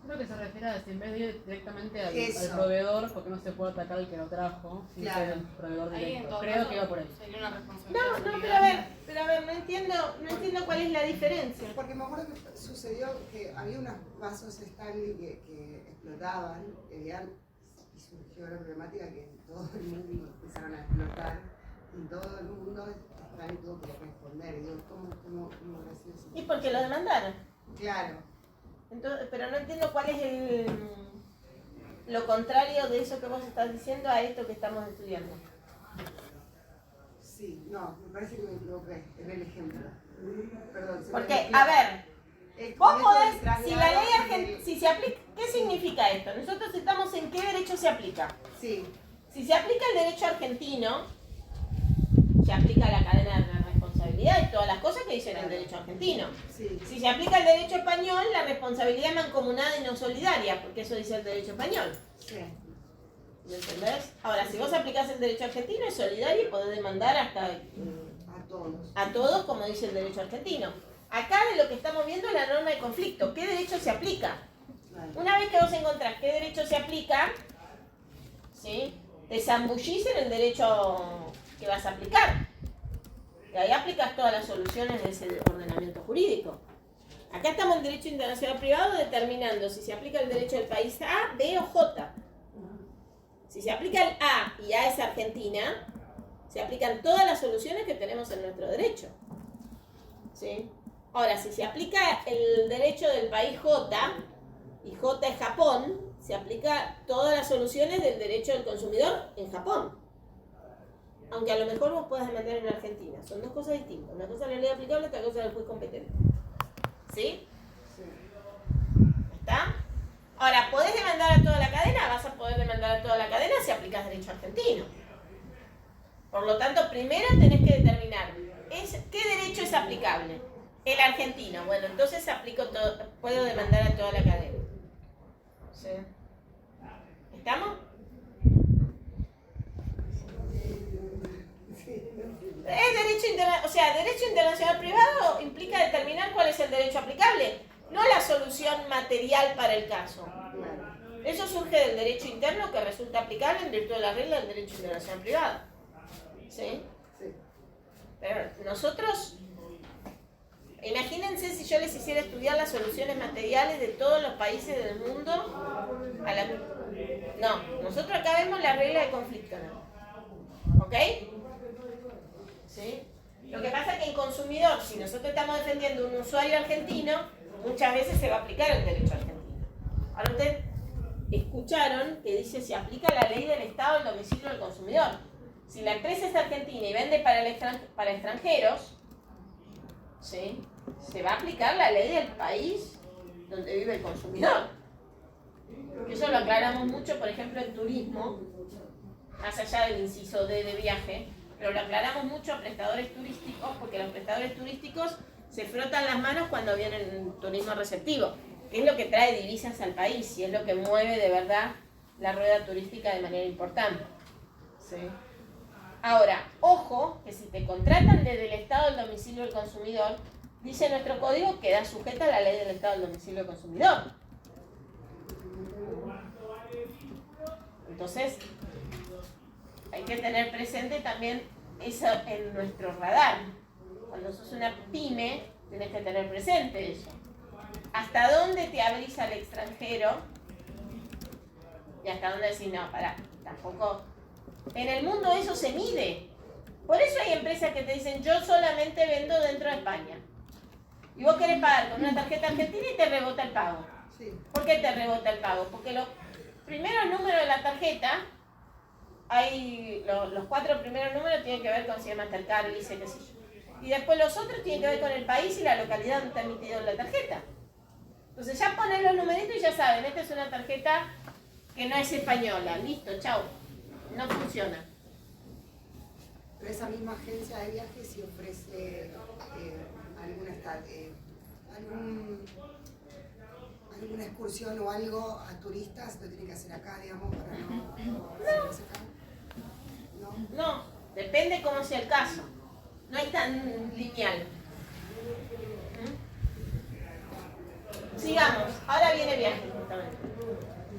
Creo que se refiere a si en vez de ir directamente al Eso. proveedor, porque no se puede atacar al que lo trajo, sin Claro. ser el proveedor Ahí en directo. todo Creo caso que va por ahí. sería una responsabilidad. No, pero a ver, no entiendo cuál es la diferencia. Porque me acuerdo que sucedió que había unos vasos Stanley que explotaban, y surgió la problemática que en todo el mundo empezaron a explotar, y en todo el mundo Stanley tuvo que responder. Y digo, ¿cómo habrá sido eso? Y porque lo demandaron. Claro. Entonces, pero no entiendo cuál es lo contrario de eso que vos estás diciendo a esto que estamos estudiando. Sí, no, me parece que me equivoqué en el ejemplo. Perdón. se me Porque, mezcló. a ver, El vos método podés, de traslado si la ley del- argentina, si se aplica, ¿qué significa esto? Nosotros estamos en qué derecho se aplica. Sí, Si se aplica el derecho argentino, se aplica la cadena de responsabilidad y todas las cosas que dicen el derecho argentino. sí. Si se aplica el derecho español, la responsabilidad mancomunada y no solidaria, porque eso dice el derecho español. Sí. ¿Me entendés? Ahora, si vos aplicás el derecho argentino, es solidario y podés demandar hasta A a todos, como dice el derecho argentino. Acá de lo que estamos viendo es la norma de conflicto. ¿Qué derecho se aplica? Claro. Una vez que vos encontrás qué derecho se aplica, ¿sí? Te zambullís en el derecho que vas a aplicar. Y ahí aplicas todas las soluciones de ese ordenamiento jurídico. Acá estamos en derecho internacional privado determinando si se aplica el derecho del país A, B o J. Si se aplica el A y A es Argentina, se aplican todas las soluciones que tenemos en nuestro derecho. ¿Sí? Ahora, si se aplica el derecho del país J y J es Japón, se aplica todas las soluciones del derecho del consumidor en Japón. Aunque a lo mejor vos puedas demandar en Argentina. Son dos cosas distintas. Una cosa es la ley aplicable, otra cosa es el juez competente. ¿Sí? ¿Está? Ahora, ¿podés demandar a toda la cadena? Vas a poder demandar a toda la cadena si aplicas derecho argentino. Por lo tanto, primero tenés que determinar qué derecho es aplicable. El argentino. Bueno, entonces puedo demandar a toda la cadena. ¿Sí? ¿Estamos? Derecho internacional privado implica determinar cuál es el derecho aplicable, no la solución material para el caso. Eso surge del derecho interno que resulta aplicable en virtud de la regla del derecho internacional privado. ¿Sí? Pero nosotros, imagínense si yo les hiciera estudiar las soluciones materiales de todos los países del mundo. No, nosotros acá vemos la regla de conflicto, ¿no? ¿Ok? ¿Sí? Lo que pasa es que en consumidor, si nosotros estamos defendiendo un usuario argentino, muchas veces se va a aplicar el derecho argentino. Ahora ustedes escucharon que dice se aplica la ley del Estado del domicilio del consumidor. Si la empresa es argentina y vende para extranjeros, ¿sí? Se va a aplicar la ley del país donde vive el consumidor. Eso lo aclaramos mucho, por ejemplo, en turismo, más allá del inciso D de viaje, pero lo aclaramos mucho a prestadores turísticos, porque los prestadores turísticos se frotan las manos cuando vienen en turismo receptivo, que es lo que trae divisas al país y es lo que mueve de verdad la rueda turística de manera importante. ¿Sí? Ahora, ojo, que si te contratan desde el Estado del domicilio del consumidor, dice nuestro código que queda sujeta a la ley del Estado del domicilio del consumidor. Entonces, hay que tener presente también eso en nuestro radar. Cuando sos una pyme, tienes que tener presente eso. ¿Hasta dónde te abrís al extranjero? Y hasta dónde decís, no, pará, tampoco. En el mundo eso se mide. Por eso hay empresas que te dicen, yo solamente vendo dentro de España. Y vos querés pagar con una tarjeta argentina y te rebota el pago. Sí. ¿Por qué te rebota el pago? Porque los primeros números de la tarjeta, los 4 primeros números tienen que ver con si es Mastercard, Visa, qué sé yo. Y después los otros tienen que ver con el país y la localidad donde está emitido la tarjeta. Entonces ya ponen los numeritos y ya saben, esta es una tarjeta que no es española. Listo, chao. No funciona. Pero esa misma agencia de viajes si ofrece alguna excursión o algo a turistas, lo tiene que hacer acá, digamos, para no hacerlo acá. No, depende cómo sea el caso. No es tan lineal. Sigamos. Ahora viene viaje, justamente.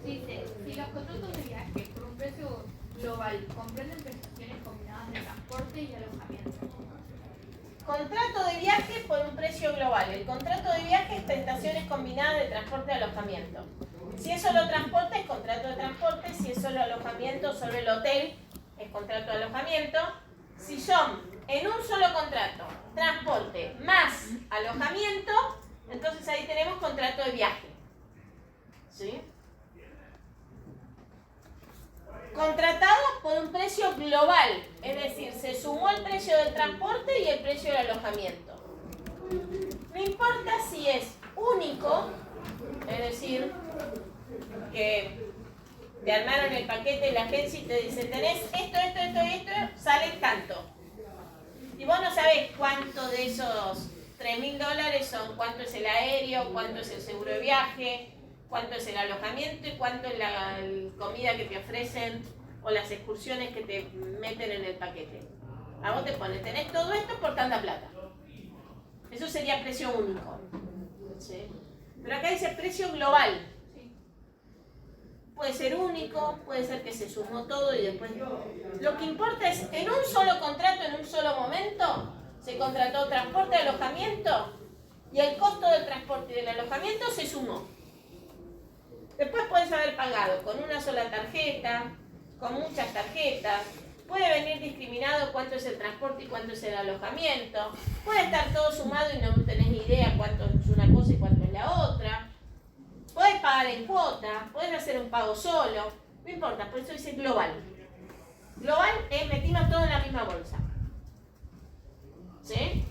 Dice, si los contratos de viaje por un precio global comprenden prestaciones combinadas de transporte y alojamiento. Contrato de viaje por un precio global. El contrato de viaje es prestaciones combinadas de transporte y alojamiento. Si es solo transporte, es contrato de transporte. Si es solo alojamiento, solo el hotel, es contrato de alojamiento. Si son en un solo contrato, transporte más alojamiento, entonces ahí tenemos contrato de viaje. ¿Sí? Contratado por un precio global, es decir, se sumó el precio del transporte y el precio del alojamiento. No importa si es único, es decir, que te armaron el paquete de la agencia y te dicen, tenés esto, sale tanto. Y vos no sabés cuánto de esos $3.000 son, cuánto es el aéreo, cuánto es el seguro de viaje, cuánto es el alojamiento y cuánto es la comida que te ofrecen o las excursiones que te meten en el paquete. A vos te ponen, tenés todo esto por tanta plata. Eso sería precio único. ¿Sí? Pero acá dice precio global. Puede ser único, puede ser que se sumó todo y después... Lo que importa es, en un solo contrato, en un solo momento, se contrató transporte, alojamiento y el costo del transporte y del alojamiento se sumó. Después puedes haber pagado con una sola tarjeta, con muchas tarjetas, puede venir discriminado cuánto es el transporte y cuánto es el alojamiento, puede estar todo sumado y no tenés ni idea cuánto es una cosa y cuánto es la otra, puedes pagar en cuota, puedes hacer un pago solo, no importa, por eso dice global. Global es metimos todo en la misma bolsa. ¿Sí?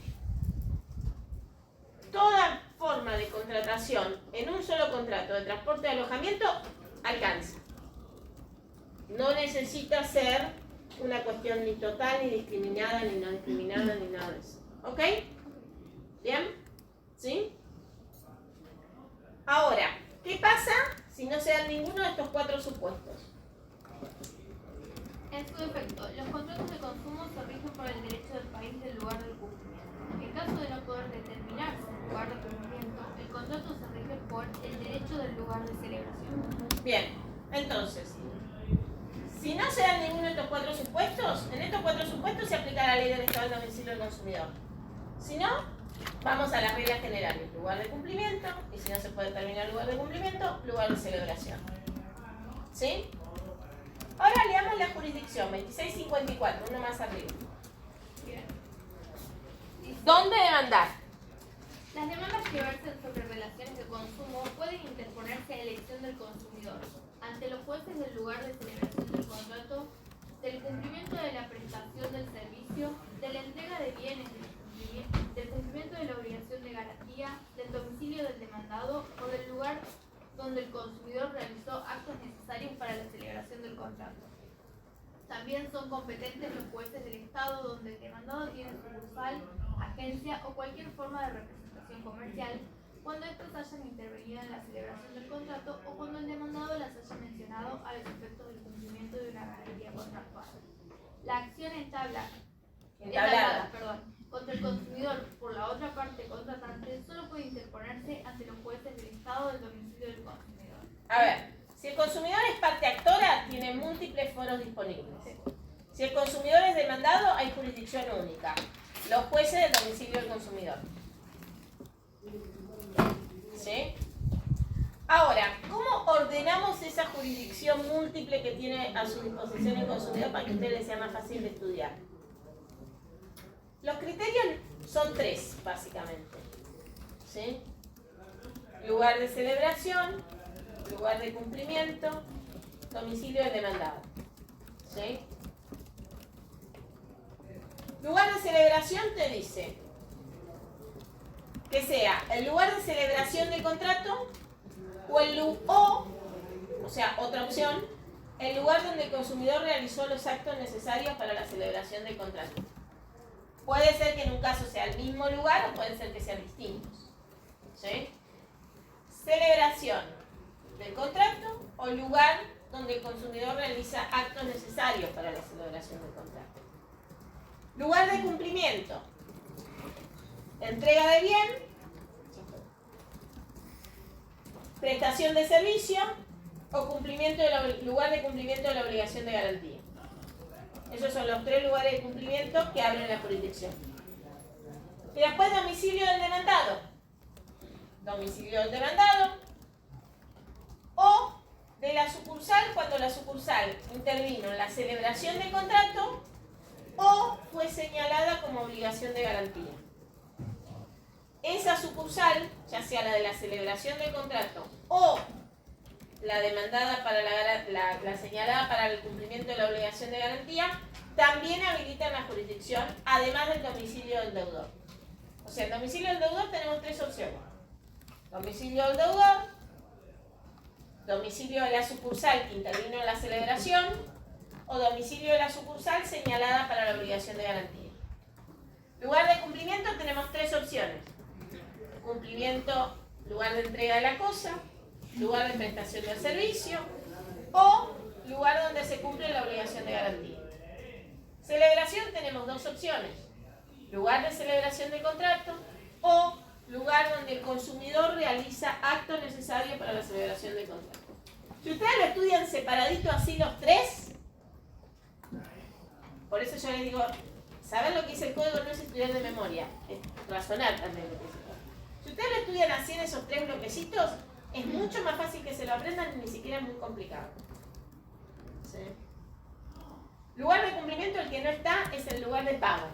Toda forma de contratación en un solo contrato de transporte y alojamiento alcanza. No necesita ser una cuestión ni total, ni discriminada, ni no discriminada, ni nada de eso. ¿Ok? ¿Bien? ¿Sí? Ahora, ¿qué pasa si no se dan ninguno de estos 4 supuestos? En su defecto, los contratos de consumo se rigen por el derecho del país del lugar del cumplimiento. En caso de no poder determinarse el lugar de cumplimiento, el contrato se rige por el derecho del lugar de celebración. Bien, entonces, si no se dan ninguno de estos 4 supuestos, en estos 4 supuestos se aplica la ley del estado del domicilio del consumidor. Si no, vamos a las reglas generales. Lugar de cumplimiento, y si no se puede determinar lugar de cumplimiento, lugar de celebración. ¿Sí? Ahora leamos la jurisdicción, 2654, uno más arriba. Bien. ¿Dónde demandar? Las demandas que versen sobre relaciones de consumo pueden interponerse a elección del consumidor ante los jueces del lugar de celebración del contrato, del cumplimiento de la prestación del servicio, de la entrega de bienes, del cumplimiento de la obligación de garantía, del domicilio del demandado o del lugar donde el consumidor realizó actos necesarios para la celebración del contrato. También son competentes los jueces del Estado donde el demandado tiene sucursal, agencia o cualquier forma de representación comercial, cuando estos hayan intervenido en la celebración del contrato o cuando el demandado las haya mencionado a los efectos del cumplimiento de una garantía contractual. La acción entablada contra el consumidor por la otra parte contratante solo puede interponerse ante los jueces del Estado del domicilio del consumidor. A ver, si el consumidor es parte actora, tiene múltiples foros disponibles. Si el consumidor es demandado, hay jurisdicción única. Los jueces del domicilio del consumidor. ¿Sí? Ahora, ¿cómo ordenamos esa jurisdicción múltiple que tiene a su disposición el consumidor para que a usted le sea más fácil de estudiar? Los criterios son 3, básicamente. ¿Sí? Lugar de celebración, lugar de cumplimiento, domicilio del demandado. ¿Sí? Lugar de celebración te dice que sea el lugar de celebración del contrato o sea, otra opción, el lugar donde el consumidor realizó los actos necesarios para la celebración del contrato. Puede ser que en un caso sea el mismo lugar o puede ser que sean distintos. ¿Sí? Celebración del contrato o lugar donde el consumidor realiza actos necesarios para la celebración del contrato. Lugar de cumplimiento. Entrega de bien. Prestación de servicio o cumplimiento lugar de cumplimiento de la obligación de garantía. Esos son los 3 lugares de cumplimiento que abren la jurisdicción. Y después domicilio del demandado. Domicilio del demandado o de la sucursal cuando la sucursal intervino en la celebración del contrato o fue señalada como obligación de garantía. Esa sucursal, ya sea la de la celebración del contrato o la demandada para la señalada para el cumplimiento de la obligación de garantía, también habilitan la jurisdicción, además del domicilio del deudor. O sea, el domicilio del deudor tenemos 3 opciones. Domicilio del deudor, domicilio de la sucursal que intervino en la celebración o domicilio de la sucursal señalada para la obligación de garantía. Lugar de cumplimiento tenemos 3 opciones. Cumplimiento, lugar de entrega de la cosa, lugar de prestación del servicio o lugar donde se cumple la obligación de garantía. Celebración tenemos 2 opciones. Lugar de celebración de contrato o lugar donde el consumidor realiza actos necesarios para la celebración del contrato. Si ustedes lo estudian separadito así los 3, por eso yo les digo, saber lo que dice el código no es estudiar de memoria, es razonar también lo que dice el código. Si ustedes lo estudian así en esos 3 bloquecitos, es mucho más fácil que se lo aprendan y ni siquiera es muy complicado. ¿Sí? Lugar de cumplimiento, el que no está, es el lugar de pago.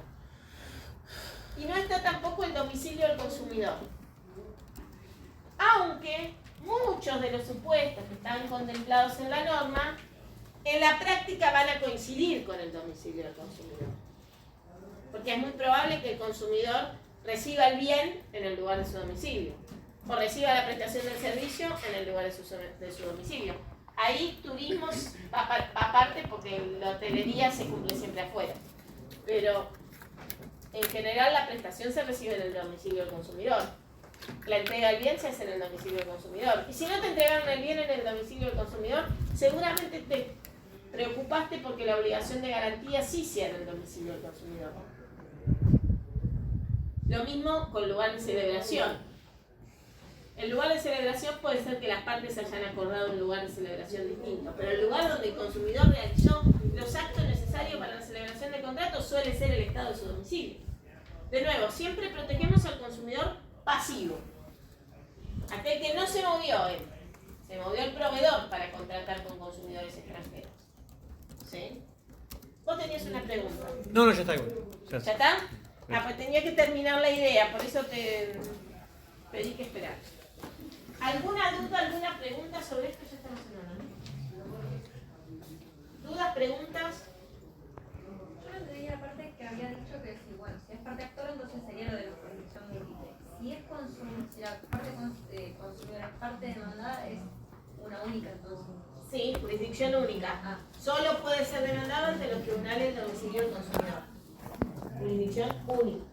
Y no está tampoco el domicilio del consumidor. Aunque muchos de los supuestos que están contemplados en la norma, en la práctica van a coincidir con el domicilio del consumidor. Porque es muy probable que el consumidor reciba el bien en el lugar de su domicilio. O reciba la prestación del servicio en el lugar de su domicilio. Ahí turismo va aparte porque la hotelería se cumple siempre afuera. Pero en general la prestación se recibe en el domicilio del consumidor. La entrega del bien se hace en el domicilio del consumidor. Y si no te entregaron el bien en el domicilio del consumidor, seguramente te preocupaste porque la obligación de garantía sí sea en el domicilio del consumidor. Lo mismo con lugar de celebración. El lugar de celebración puede ser que las partes hayan acordado un lugar de celebración distinto, pero el lugar donde el consumidor realizó los actos necesarios para la celebración del contrato suele ser el estado de su domicilio. De nuevo, siempre protegemos al consumidor pasivo. Aquel que no se movió él. Se movió el proveedor para contratar con consumidores extranjeros. ¿Sí? Vos tenías una pregunta. No, ya está igual. ¿Ya está? Ah, pues tenía que terminar la idea, por eso te pedí que esperar. ¿Alguna duda, alguna pregunta sobre esto? Ya estamos en hora, ¿no? ¿Dudas, preguntas? Yo no entendí la parte que había dicho que si, bueno, si es parte actor, entonces sería lo de la jurisdicción múltiple. Si es si la parte consumidora es parte demandada, es una única entonces. Sí, jurisdicción única. Solo puede ser demandado ante los tribunales del domicilio del consumidor. Jurisdicción única.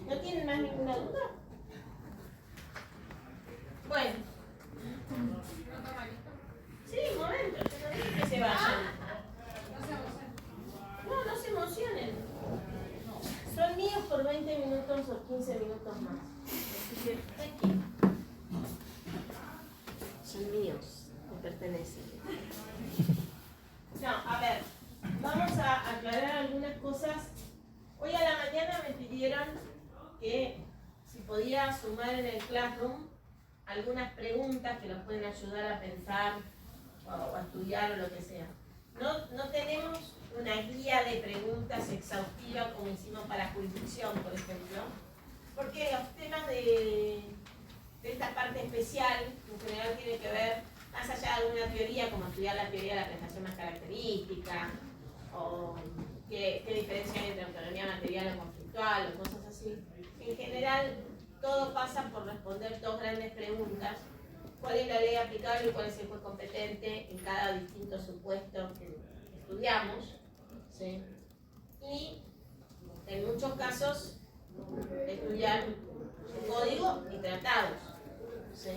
¿No tienen más ninguna duda? Bueno. Sí, un momento, yo no dije que se vayan. No se emocionen. Son míos por 20 minutos o 15 minutos más. Así que tranquilo. Son míos, me pertenecen. No, a ver, vamos a aclarar algunas cosas. Hoy a la mañana me pidieron que si podía sumar en el Classroom algunas preguntas que nos pueden ayudar a pensar o a estudiar o lo que sea. No tenemos una guía de preguntas exhaustiva como hicimos para jurisdicción, por ejemplo, porque los temas de esta parte especial en general tiene que ver, más allá de alguna teoría, como estudiar la teoría de la prestación más característica, o qué diferencia hay entre autonomía material o conflictual, o cosas así. En en general todo pasa por responder dos grandes preguntas. ¿Cuál es la ley aplicable y cuál es el juez competente en cada distinto supuesto que estudiamos? ¿Sí? Y en muchos casos estudiar código y tratados. ¿Sí?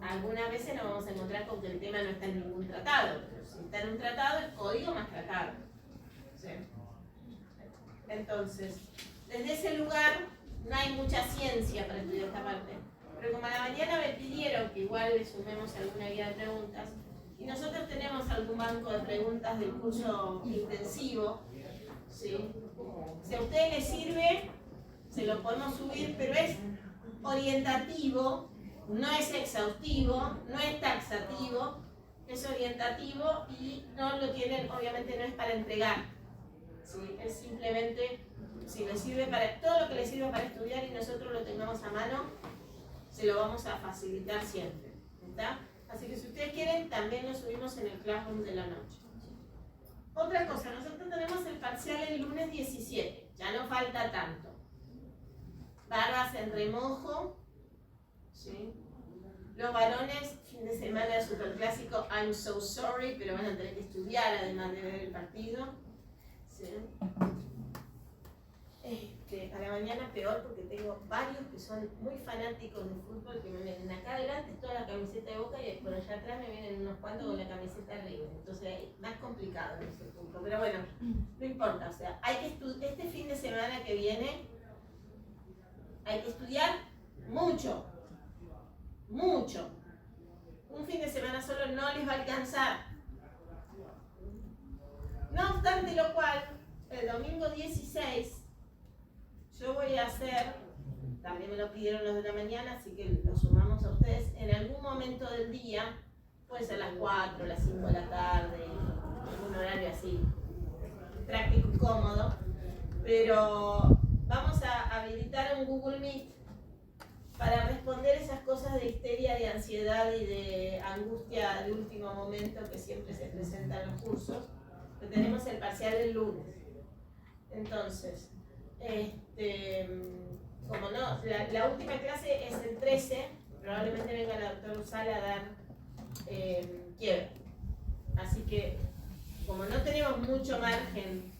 Algunas veces nos vamos a encontrar con que el tema no está en ningún tratado, pero si está en un tratado es código más tratado. ¿Sí? Entonces, desde ese lugar no hay mucha ciencia para estudiar esta parte, pero como a la mañana me pidieron que igual le sumemos alguna guía de preguntas, y nosotros tenemos algún banco de preguntas del curso intensivo, ¿sí? Si a ustedes les sirve, se lo podemos subir, pero es orientativo, no es exhaustivo, no es taxativo, es orientativo y no lo tienen, obviamente no es para entregar, ¿sí? Es simplemente, si les sirve para todo lo que les sirve para estudiar y nosotros lo tengamos a mano, se lo vamos a facilitar siempre, ¿está? Así que si ustedes quieren, también lo subimos en el Classroom de la noche. Otra cosa, nosotros tenemos el parcial el lunes 17, ya no falta tanto. Barbas en remojo, ¿sí? Los varones, fin de semana superclásico, I'm so sorry, pero van a tener que estudiar además de ver el partido. ¿Sí? A la mañana peor porque tengo varios que son muy fanáticos de fútbol que me vienen acá adelante toda la camiseta de Boca y por allá atrás me vienen unos cuantos con la camiseta de River. Entonces más complicado en ese punto. Pero bueno, no importa, o sea, hay que este fin de semana que viene hay que estudiar mucho. Mucho. Un fin de semana solo no les va a alcanzar. No obstante lo cual, el domingo 16 yo voy a hacer, también me lo pidieron los de la mañana, así que lo sumamos a ustedes, en algún momento del día, puede ser las 4, las 5 de la tarde, algún horario así, práctico y cómodo, pero vamos a habilitar un Google Meet para responder esas cosas de histeria, de ansiedad y de angustia de último momento que siempre se presentan en los cursos, que tenemos el parcial el lunes. Entonces, como no, la última clase es el 13, probablemente venga la doctora Usala a dar quiebra. Así que, como no tenemos mucho margen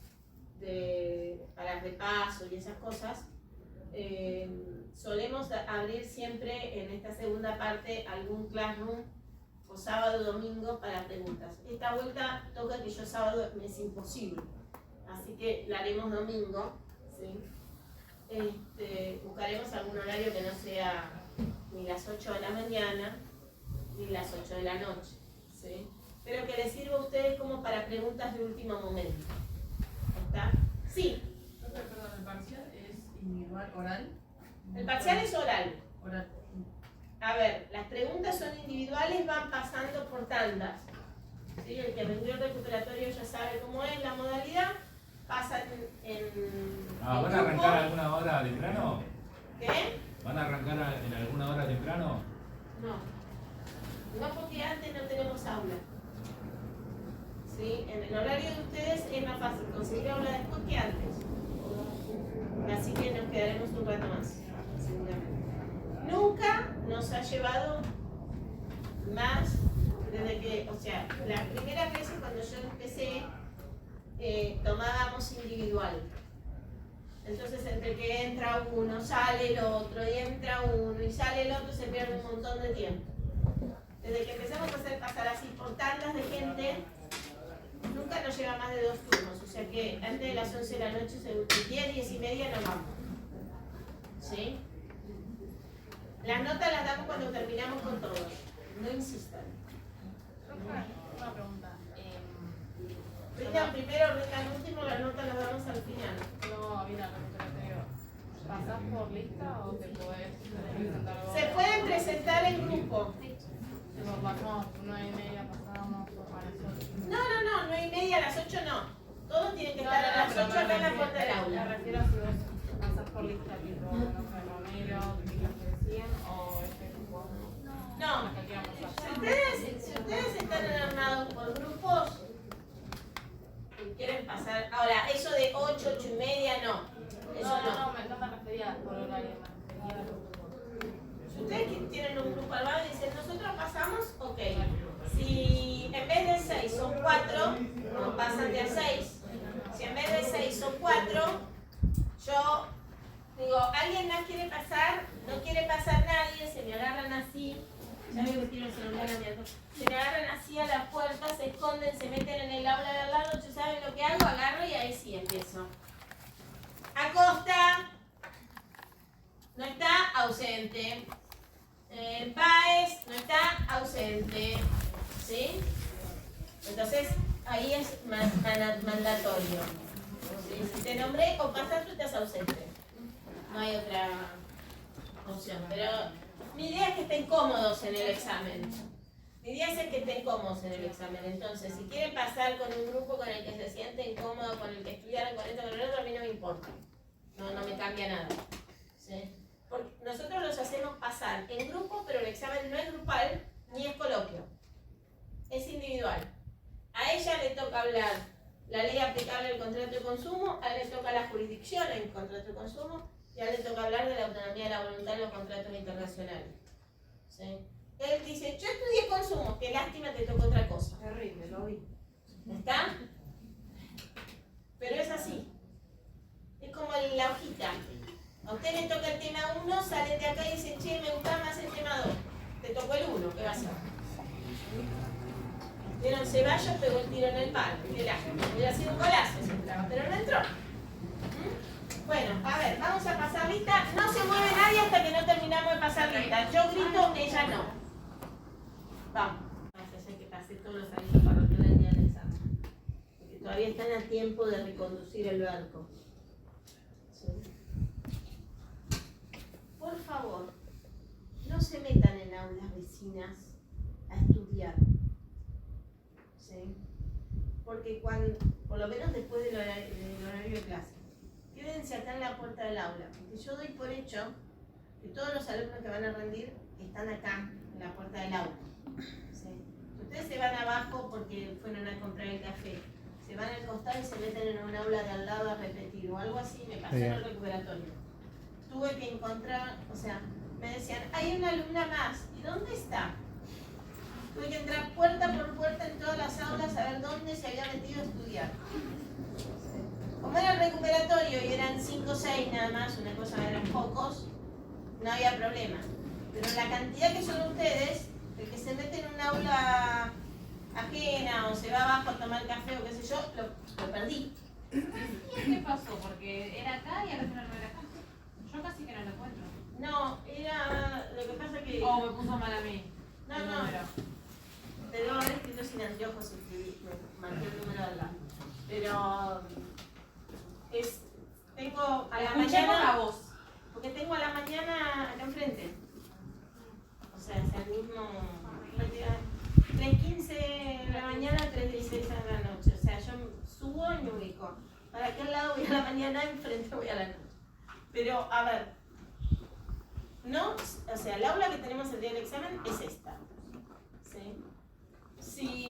para repaso y esas cosas, solemos abrir siempre en esta segunda parte algún classroom o sábado o domingo para preguntas. Esta vuelta toca que yo sábado me es imposible, así que la haremos domingo, ¿sí? Buscaremos algún horario que no sea ni las 8 de la mañana ni las 8 de la noche, ¿sí? Pero que les sirva a ustedes como para preguntas de último momento. ¿Está? Sí. Perdón, ¿el parcial es individual, oral? El parcial es oral. Oral. A ver, las preguntas son individuales, van pasando por tandas. ¿Sí? El que vendió el recuperatorio ya sabe cómo es la modalidad. Pasan ¿van a arrancar alguna hora temprano? ¿Qué? ¿Van a arrancar en alguna hora temprano? No. No, porque antes no tenemos aula. ¿Sí? En el horario de ustedes es más fácil conseguir aula después que antes. Así que nos quedaremos un rato más, seguramente. Nunca nos ha llevado más desde que, o sea, las primeras veces cuando yo empecé, tomábamos individual. Entonces entre que entra uno, sale el otro, y entra uno y sale el otro, se pierde un montón de tiempo. Desde que empezamos a hacer pasar así por tandas de gente, nunca nos lleva más de 2 turnos, o sea que antes de las 11 de la noche, 10, 10 y media nos vamos. ¿Sí? Las notas las damos cuando terminamos con todos, no insistan. Una pregunta. Rindan primero, rindan último, las notas las damos al final. No, mira, ¿pasás por lista o te podés presentar vos? Se pueden presentar en grupo. Nos pasamos 9:30, pasamos por a las 8. No, 9:30, a las 8 no. Todos tienen que estar a las 8 acá en la puerta del Me aula. refiero a si vos pasás por lista, tipo, no sé, Romero, las que decían, o tipo, No. las que quieran pasar. Si ustedes están armados por grupos y quieren pasar. Ahora, eso de 8, 8:30, no. Eso no. No, me refería por me agarran así, ya veo que tiene el celular abierto, se me agarran así a la puerta, se esconden, se meten en el aula de al lado, ¿ya saben lo que hago? Agarro y ahí sí empiezo. Acosta, no está, ausente. Páez, no está, ausente. ¿Sí? Entonces, ahí es mandatorio. ¿Sí? Si te nombré, o pasas, tú estás ausente. No hay otra opción. Pero mi idea es que estén cómodos en el examen. Mi idea es que estén cómodos en el examen. Entonces, si quieren pasar con un grupo con el que se sienten cómodos, con el que estudiaron, con esto, con el otro, a mí no me importa. No me cambia nada. ¿Sí? Porque nosotros los hacemos pasar en grupo, pero el examen no es grupal ni es coloquio. Es individual. A ella le toca hablar la ley aplicable al contrato de consumo, a él le toca la jurisdicción en contrato de consumo y a él le toca hablar de la autonomía de la voluntad en los contratos internacionales. ¿Sí? Él dice, yo estudié consumo, qué lástima, te tocó otra cosa. Terrible, lo vi. ¿Está? Pero es así. Es como la hojita. A usted le toca el tema 1, salen de acá y dicen, che, me gusta más el tema 2. Te tocó el 1, ¿qué va a hacer? Vieron, Ceballos pegó el tiro en el palo. Qué lástima. Hubiera sido un golazo ese tramo, pero no entró. Bueno, a ver, vamos a pasar lista. No se mueve nadie hasta que no terminamos de pasar lista. Yo grito, ella no. Vamos. Vamos a hacer que pase todos los avisos para que el día del examen. Porque todavía están a tiempo de reconducir el barco. ¿Sí? Por favor, no se metan en aulas vecinas a estudiar. ¿Sí? Porque cuando, por lo menos después del horario de clase, quédense acá en la puerta del aula. Porque yo doy por hecho que todos los alumnos que van a rendir están acá, en la puerta del aula. ¿Sí? Si ustedes se van abajo porque fueron a comprar el café, se van al costado y se meten en un aula de al lado a repetir o algo así, me pasó en el recuperatorio. Tuve que encontrar, o sea, me decían, hay una alumna más, ¿y dónde está? Tuve que entrar puerta por puerta en todas las aulas a ver dónde se había metido a estudiar. Como era el recuperatorio y eran 5 o 6 nada más, una cosa eran pocos, no había problema. Pero la cantidad que son ustedes, el que se mete en un aula ajena o se va abajo a tomar café o qué sé yo, lo perdí. ¿Y qué pasó? Porque era acá y ahora no era acá. Yo casi que no lo encuentro. No, era lo que pasa que... O me puso mal a mí. No, te debo haber escrito sin anteojos y me marqué el número de al lado. Pero tengo a la mañana la voz. porque tengo a la mañana acá enfrente. O sea, es el mismo 3:15 de la mañana, 3:16 de la noche. O sea, yo subo y me ubico. Para aquel lado voy a la mañana, enfrente voy a la noche. Pero, a ver, no, o sea, el aula que tenemos el día del examen es esta. ¿Sí? Si